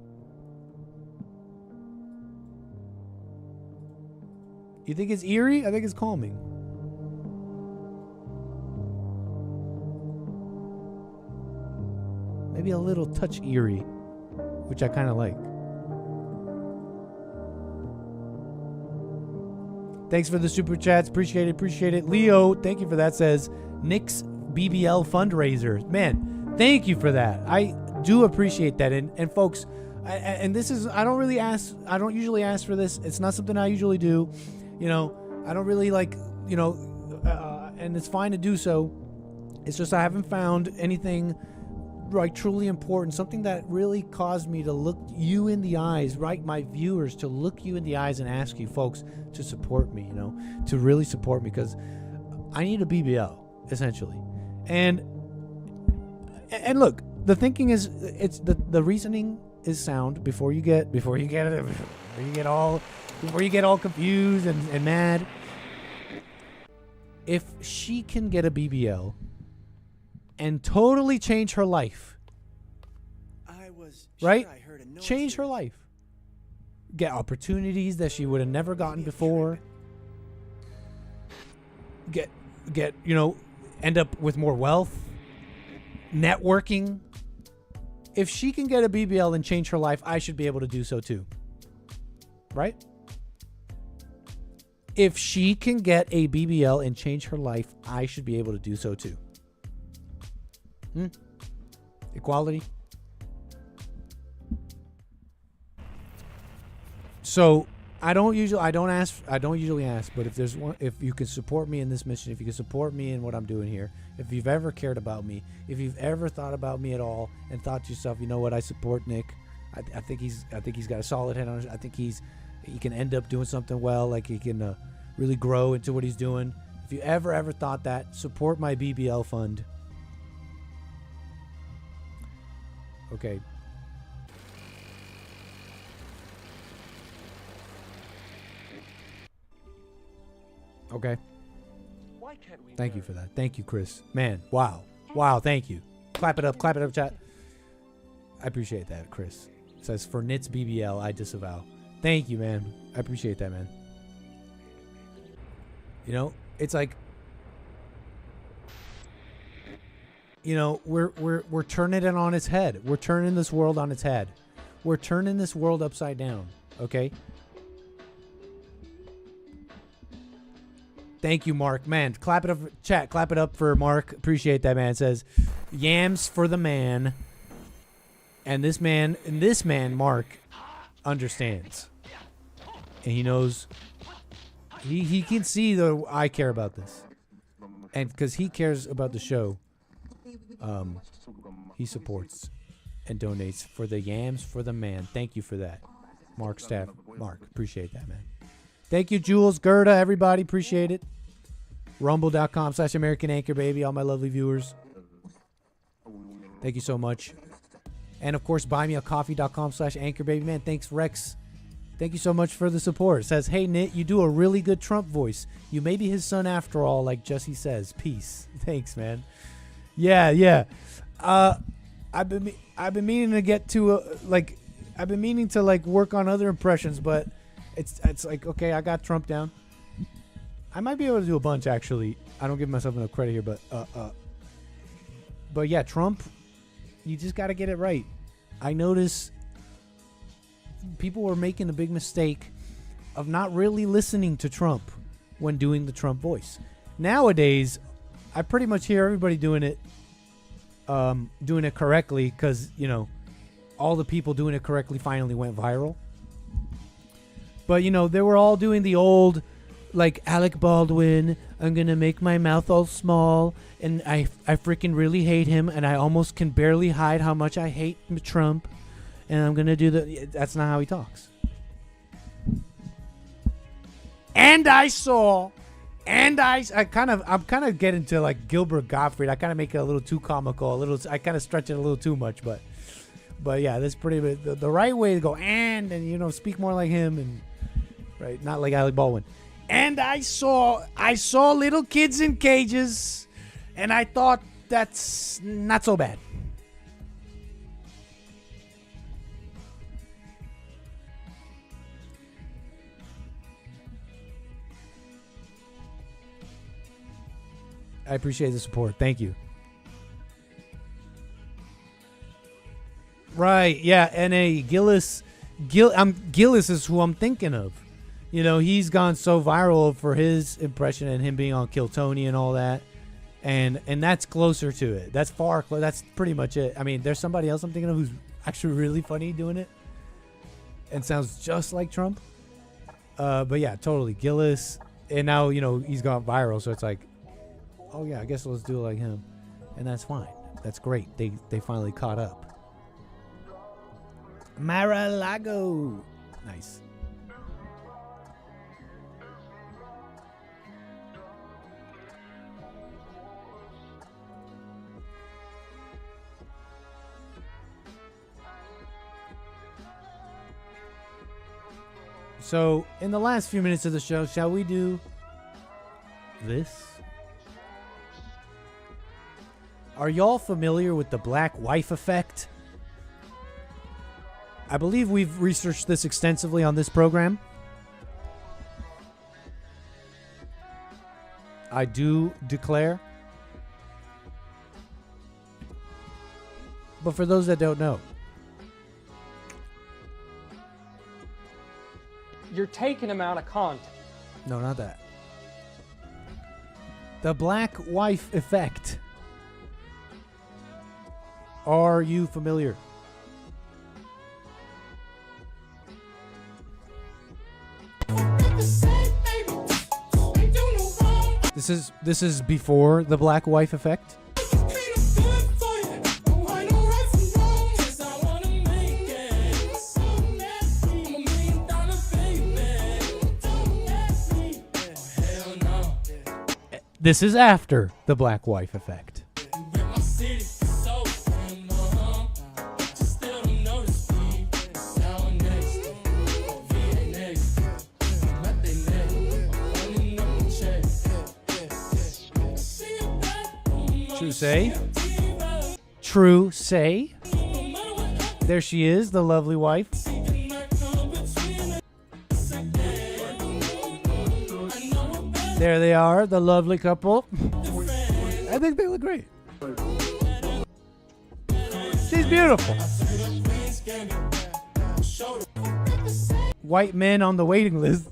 You think it's eerie? I think it's calming. Maybe a little touch eerie, which I kind of like. Thanks for the super chats. Appreciate it. Leo, thank you for that. Says, Nick's BBL fundraiser. Man, thank you for that. I do appreciate that. And folks, and this is, I don't usually ask for this. It's not something I usually do. You know, I don't really like, you know, and it's fine to do so. It's just I haven't found anything like truly important, something that really caused me to look you in the eyes, right? My viewers, to look you in the eyes and ask you folks to support me, you know, to really support me, because I need a BBL, essentially. And look, the thinking is, it's the reasoning is sound before you get all confused and mad. If she can get a BBL and totally change her life, right? Change her life. Get opportunities that she would have never gotten before. Get you know, end up with more wealth, networking. If she can get a BBL and change her life, I should be able to do so too. Right? If she can get a BBL and change her life, I should be able to do so too. Equality. So I don't usually ask, but if you can support me in this mission, if you can support me in what I'm doing here, if you've ever cared about me, if you've ever thought about me at all and thought to yourself, you know what, I support Nick. I think he's got a solid head on his. I think he can end up doing something well, like he can really grow into what he's doing. If you ever thought that, support my BBL fund. Okay. Okay. Thank you for that. Thank you, Chris. Man, wow. Wow, thank you. Clap it up, chat. I appreciate that, Chris. It says, for Nit's BBL, I disavow. Thank you, man. I appreciate that, man. You know, it's like, you know, we're turning it on its head. We're turning this world on its head. We're turning this world upside down, okay? Thank you, Mark. Man, clap it up, chat. Clap it up for Mark. Appreciate that, man. It says, yams for the man. And this man, Mark, understands. And he knows, he can see that I care about this. And because he cares about the show, he supports and donates for the yams for the man. Thank you for that, Mark staff. Mark, appreciate that, man. Thank you, Jules, Gerda, everybody. Appreciate it. Rumble.com/American Anchor, baby. All my lovely viewers. Thank you so much. And, of course, buymeacoffee.com/Anchor, baby. Man, thanks, Rex. Thank you so much for the support. It says, hey, Nit, you do a really good Trump voice. You may be his son after all, like Jesse says. Peace. Thanks, man. Yeah. I've been meaning to get to, I've been meaning to, work on other impressions, but it's like, okay, I got Trump down. I might be able to do a bunch, actually. I don't give myself enough credit here, but yeah, Trump, you just got to get it right. I notice people were making a big mistake of not really listening to Trump when doing the Trump voice. Nowadays, I pretty much hear everybody doing it correctly because, all the people doing it correctly finally went viral. But, they were all doing the old, Alec Baldwin, I'm going to make my mouth all small, and I freaking really hate him, and I almost can barely hide how much I hate Trump, and I'm going to do that's not how he talks. And I'm kind of getting to Gilbert Gottfried. I kind of make it a little too comical, I kind of stretch it a little too much, but yeah, that's pretty the right way to go. And speak more like him, and right, not like Alec Baldwin. And I saw little kids in cages, and I thought that's not so bad. I appreciate the support. Thank you. Right, yeah, N.A. Gillis is who I'm thinking of. He's gone so viral for his impression and him being on Kill Tony and all that. And that's closer to it. That's that's pretty much it. I mean, there's somebody else I'm thinking of who's actually really funny doing it and sounds just like Trump. But yeah, totally. Gillis. And now, he's gone viral, so it's like, oh yeah, I guess let's do it like him. And that's fine. That's great. They finally caught up. Mar-a-Lago. Nice. So, in the last few minutes of the show, shall we do this? Are y'all familiar with the black wife effect? I believe we've researched this extensively on this program. I do declare. But for those that don't know, you're taking them out of context. No, not that. The black wife effect. Are you familiar? This is before the black wife effect. This is after the black wife effect. True say. There she is, the lovely wife. There they are, the lovely couple. I think they look great. She's beautiful. White men on the waiting list.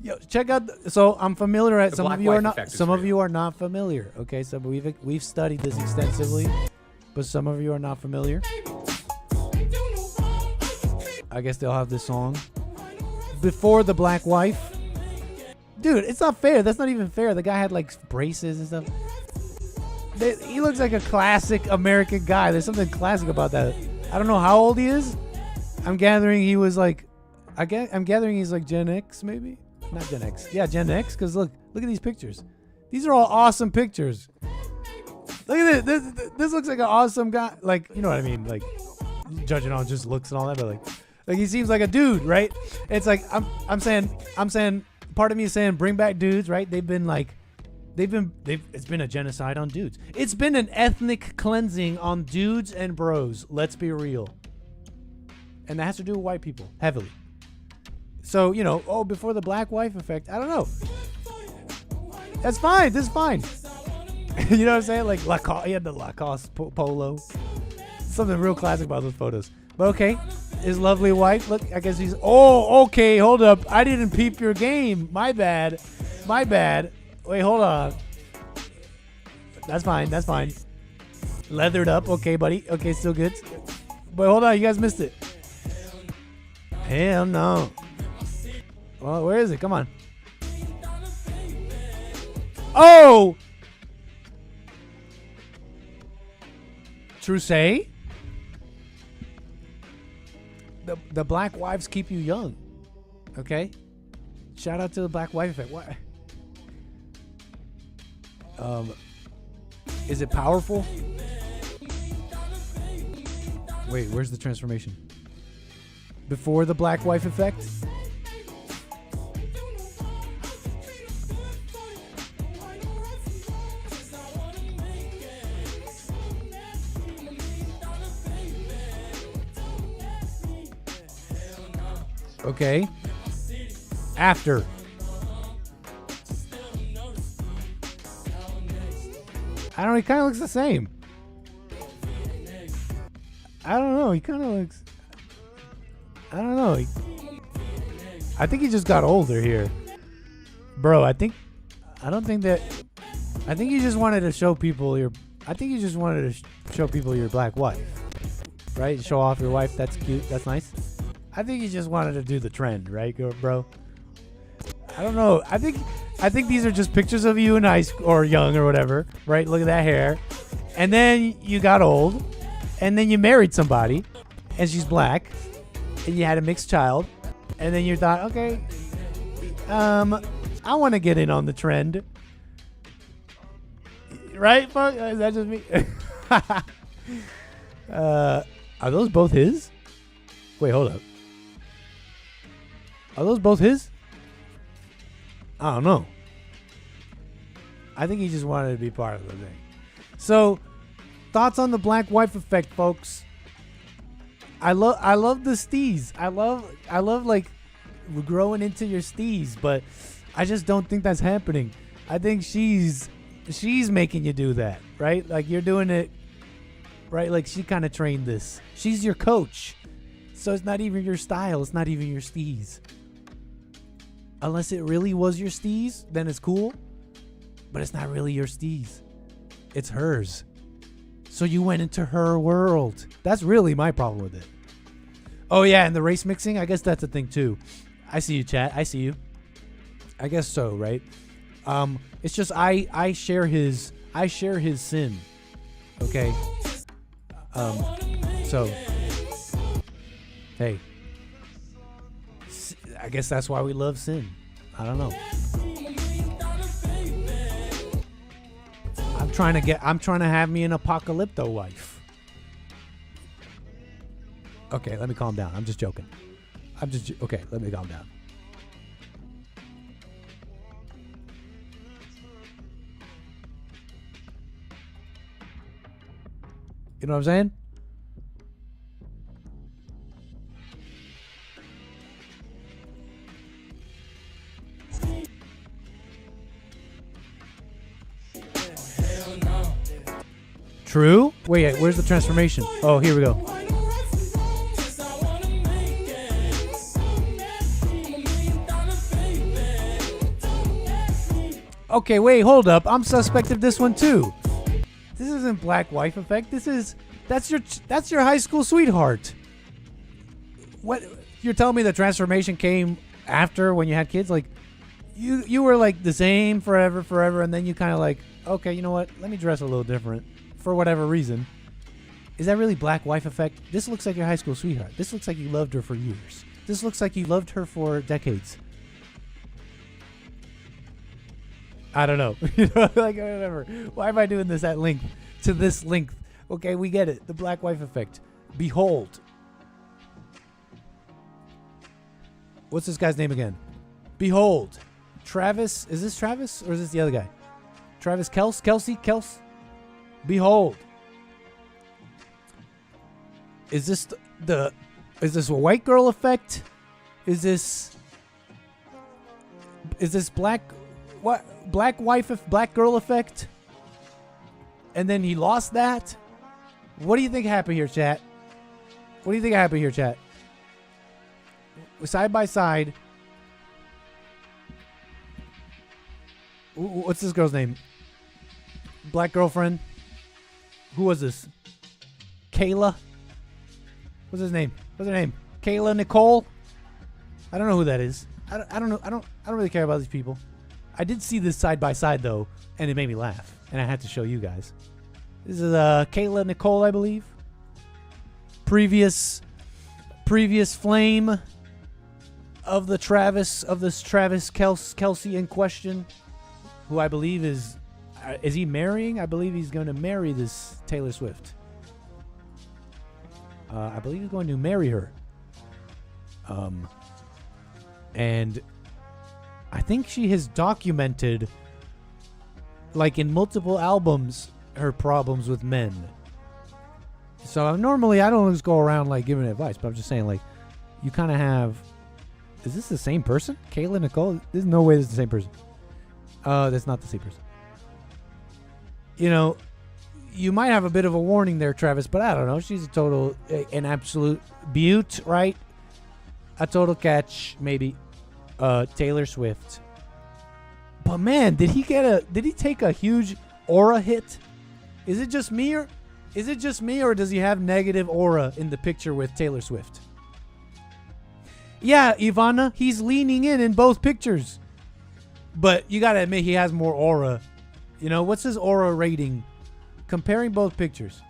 Yo, check out. So I'm familiar. At The some black of you are wife not. effect is Some of real. you are not familiar. Okay, so we've studied this extensively, but some of you are not familiar. I guess they'll have this song before the black wife. Dude, it's not fair. That's not even fair. The guy had like braces and stuff. He looks like a classic American guy. There's something classic about that. I don't know how old he is. I'm gathering he was like, I'm gathering he's like Gen X maybe. Not Gen X. Yeah, Gen X. Because look at these pictures. These are all awesome pictures. Look at this. This looks like an awesome guy. Like, you know what I mean? Like, judging on just looks and all that, but like he seems like a dude, right? It's like I'm saying. Part of me is saying bring back dudes, right? It's been a genocide on dudes. It's been an ethnic cleansing on dudes and bros. Let's be real. And that has to do with white people heavily. So, before the black wife effect, I don't know. That's fine. This is fine. You know what I'm saying? Like Lacoste, he had the Lacoste polo. Something real classic about those photos. But okay, his lovely wife. Look, I guess he's. Oh, okay. Hold up. I didn't peep your game. My bad. Wait, hold on. That's fine. Leathered up. Okay, buddy. Okay, still good. But hold on, you guys missed it. Hell no. Well, where is it? Come on. Oh! True say? The black wives keep you young. Okay? Shout out to the black wife effect. What? Is it powerful? Wait, where's the transformation? Before the black wife effect? Okay. After. I don't know, he kind of looks the same. I don't know, he kind of looks... I don't know. I think he just got older here. Bro, I think you just wanted to show people your black wife. Right? Show off your wife, that's cute, that's nice. I think you just wanted to do the trend, right, bro? I don't know. I think these are just pictures of you in high school or young or whatever, right? Look at that hair. And then you got old, and then you married somebody, and she's black, and you had a mixed child, and then you thought, okay, I want to get in on the trend. Right, fuck? Is that just me? Are those both his? Wait, hold up. Are those both his? I don't know. I think he just wanted to be part of the thing. So, thoughts on the black wife effect, folks? I love the steez. I love like growing into your steez, but I just don't think that's happening. I think she's making you do that, right? Like you're doing it, right? Like she kind of trained this. She's your coach. So it's not even your style. It's not even your steez. Unless it really was your steez, then it's cool. But it's not really your steez. It's hers. So you went into her world. That's really my problem with it. Oh yeah, and the race mixing, I guess that's a thing too. I see you, chat. I see you. I guess so, right? It's just I share his sin. Okay. So hey, I guess that's why we love sin. I don't know. I'm trying to have me an apocalypto wife. Okay, let me calm down. I'm just joking. Okay, let me calm down. You know what I'm saying? True? Wait, where's the transformation? Oh, here we go. Okay, wait, hold up. I'm suspect of this one too. This isn't black wife effect. That's your high school sweetheart. What you're telling me the transformation came after when you had kids? Like you were like the same forever, and then you kind of like, okay, you know what? Let me dress a little different for whatever reason. Is that really black wife effect? This looks like your high school sweetheart. This looks like you loved her for years. This looks like you loved her for decades. I don't know. You know, like whatever. Why am I doing this at length? To this length. Okay, we get it. The black wife effect. Behold. What's this guy's name again? Behold. Travis. Is this Travis or is this the other guy? Travis Kelsey? Behold. Is this is this a white girl effect? Is this black black girl effect? And then he lost that? What do you think happened here, chat? What do you think happened here, chat? Side by side. What's this girl's name? Black girlfriend? Who was this? Kayla? What's his name? What's her name? Kayla Nicole? I don't know who that is. I don't know. I don't really care about these people. I did see this side by side though, and it made me laugh, and I had to show you guys. This is Kayla Nicole, I believe. Previous flame of this Travis Kelsey in question, who I believe is he marrying? I believe he's going to marry this Taylor Swift. I believe he's going to marry her. And I think she has documented, like in multiple albums, her problems with men. So normally I don't just go around like giving advice, but I'm just saying, like, you kind of have. Is this the same person? Kayla Nicole? There's no way this is the same person. That's not the same person. You know, you might have a bit of a warning there, Travis, but I don't know. She's an absolute beaut, right? A total catch, maybe. Taylor Swift. But man, did he take a huge aura hit? Is it just me or does he have negative aura in the picture with Taylor Swift? Yeah, Ivana, he's leaning in both pictures. But you got to admit he has more aura. You know, what's his aura rating? Comparing both pictures.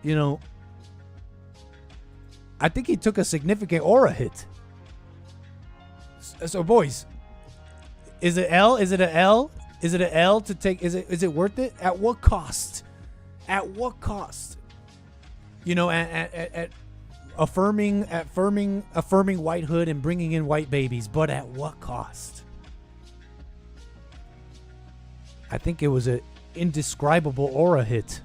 You know, I think he took a significant aura hit. So boys, is it L? Is it a L? Is it an L to take? Is it worth it? At what cost? At what cost? You know, at affirming whitehood and bringing in white babies, but at what cost? I think it was an indescribable aura hit.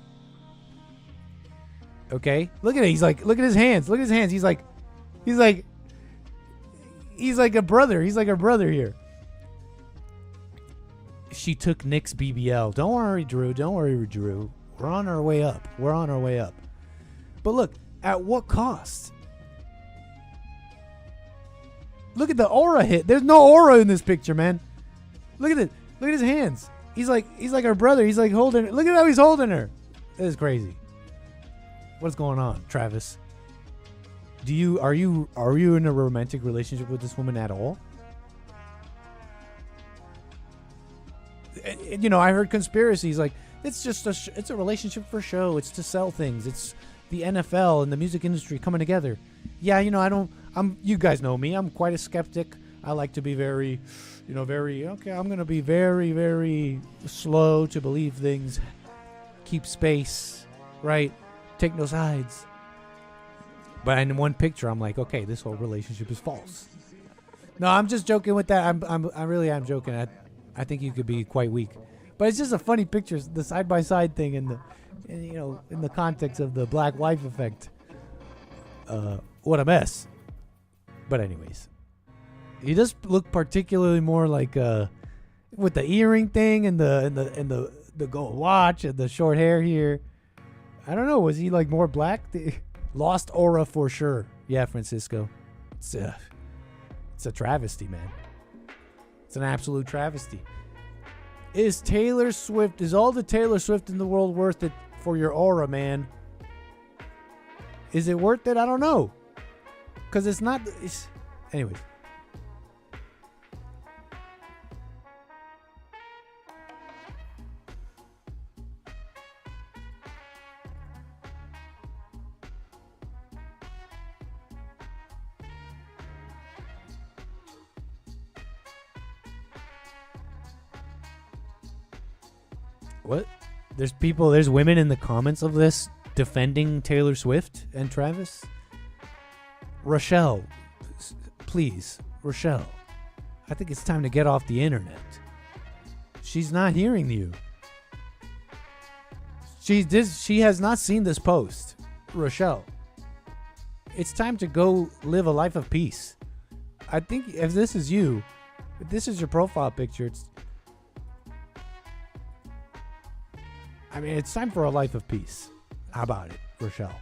Okay, look at it. Look at his hands. Look at his hands. He's like a brother. He's like a brother here. She took Nick's BBL. Don't worry, Drew. We're on our way up. But look, at what cost? Look at the aura hit. There's no aura in this picture, man. Look at it. Look at his hands. He's like her brother. He's like holding her. Look at how he's holding her. That is crazy. What's going on, Travis? Are you in a romantic relationship with this woman at all? You know, I heard conspiracies like it's just it's a relationship for show. It's to sell things. It's the NFL and the music industry coming together. Yeah, you know, you guys know me. I'm quite a skeptic. I like to be very okay. I'm going to be very, very slow to believe things. Keep space, right? Take no sides. But in one picture, I'm like, okay, this whole relationship is false. No, I'm just joking with that. I really am joking. I think you could be quite weak. But it's just a funny picture, the side by side thing, in the context of the black wife effect. What a mess. But anyways, he does look particularly more like with the earring thing and the gold watch and the short hair here. I don't know. Was he like more black? Lost aura for sure. Yeah, Francisco. It's a travesty, man. It's It's an absolute travesty. Is all the Taylor Swift in the world worth it for your aura, man? Is it worth it? I don't know. Because it's not. Anyways. What? There's women in the comments of this defending Taylor Swift and Travis. Rochelle, please, Rochelle. I think it's time to get off the internet. She's not hearing you. She has not seen this post. Rochelle, it's time to go live a life of peace. I think if this is you, if this is your profile picture, it's time for a life of peace. How about it, Rochelle?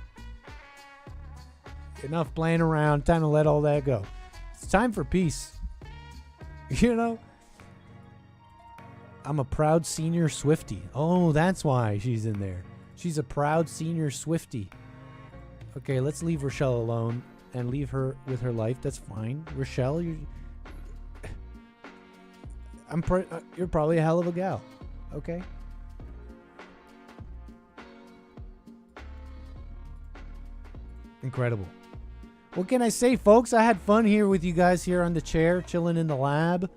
Enough playing around. Time to let all that go. It's time for peace. You know? I'm a proud senior Swiftie. Oh, that's why she's in there. She's a proud senior Swiftie. Okay, let's leave Rochelle alone and leave her with her life. That's fine. Rochelle, you're probably a hell of a gal. Okay? Incredible. What can I say, folks? I had fun here with you guys here on the chair, chilling in the lab.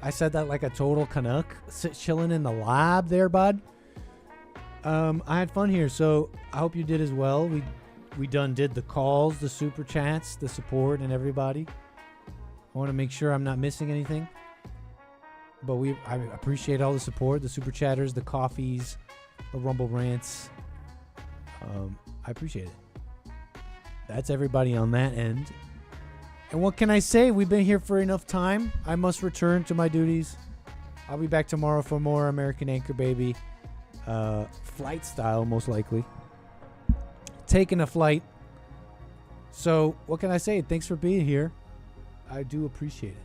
I said that like a total Canuck. Chilling in the lab there, bud. I had fun here, so I hope you did as well. We did the calls, the super chats, the support, and everybody. I want to make sure I'm not missing anything. But I appreciate all the support, the super chatters, the coffees, the Rumble rants. I appreciate it. That's everybody on that end. And what can I say? We've been here for enough time. I must return to my duties. I'll be back tomorrow for more American Anchor Baby. Flight style, most likely. Taking a flight. So, what can I say? Thanks for being here. I do appreciate it.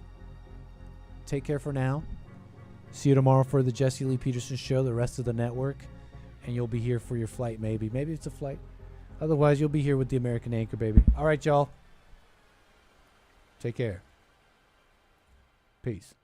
Take care for now. See you tomorrow for the Jesse Lee Peterson Show, the rest of the network. And you'll be here for your flight, maybe. Maybe it's a flight. Otherwise, you'll be here with the American Anchor Baby. All right, y'all. Take care. Peace.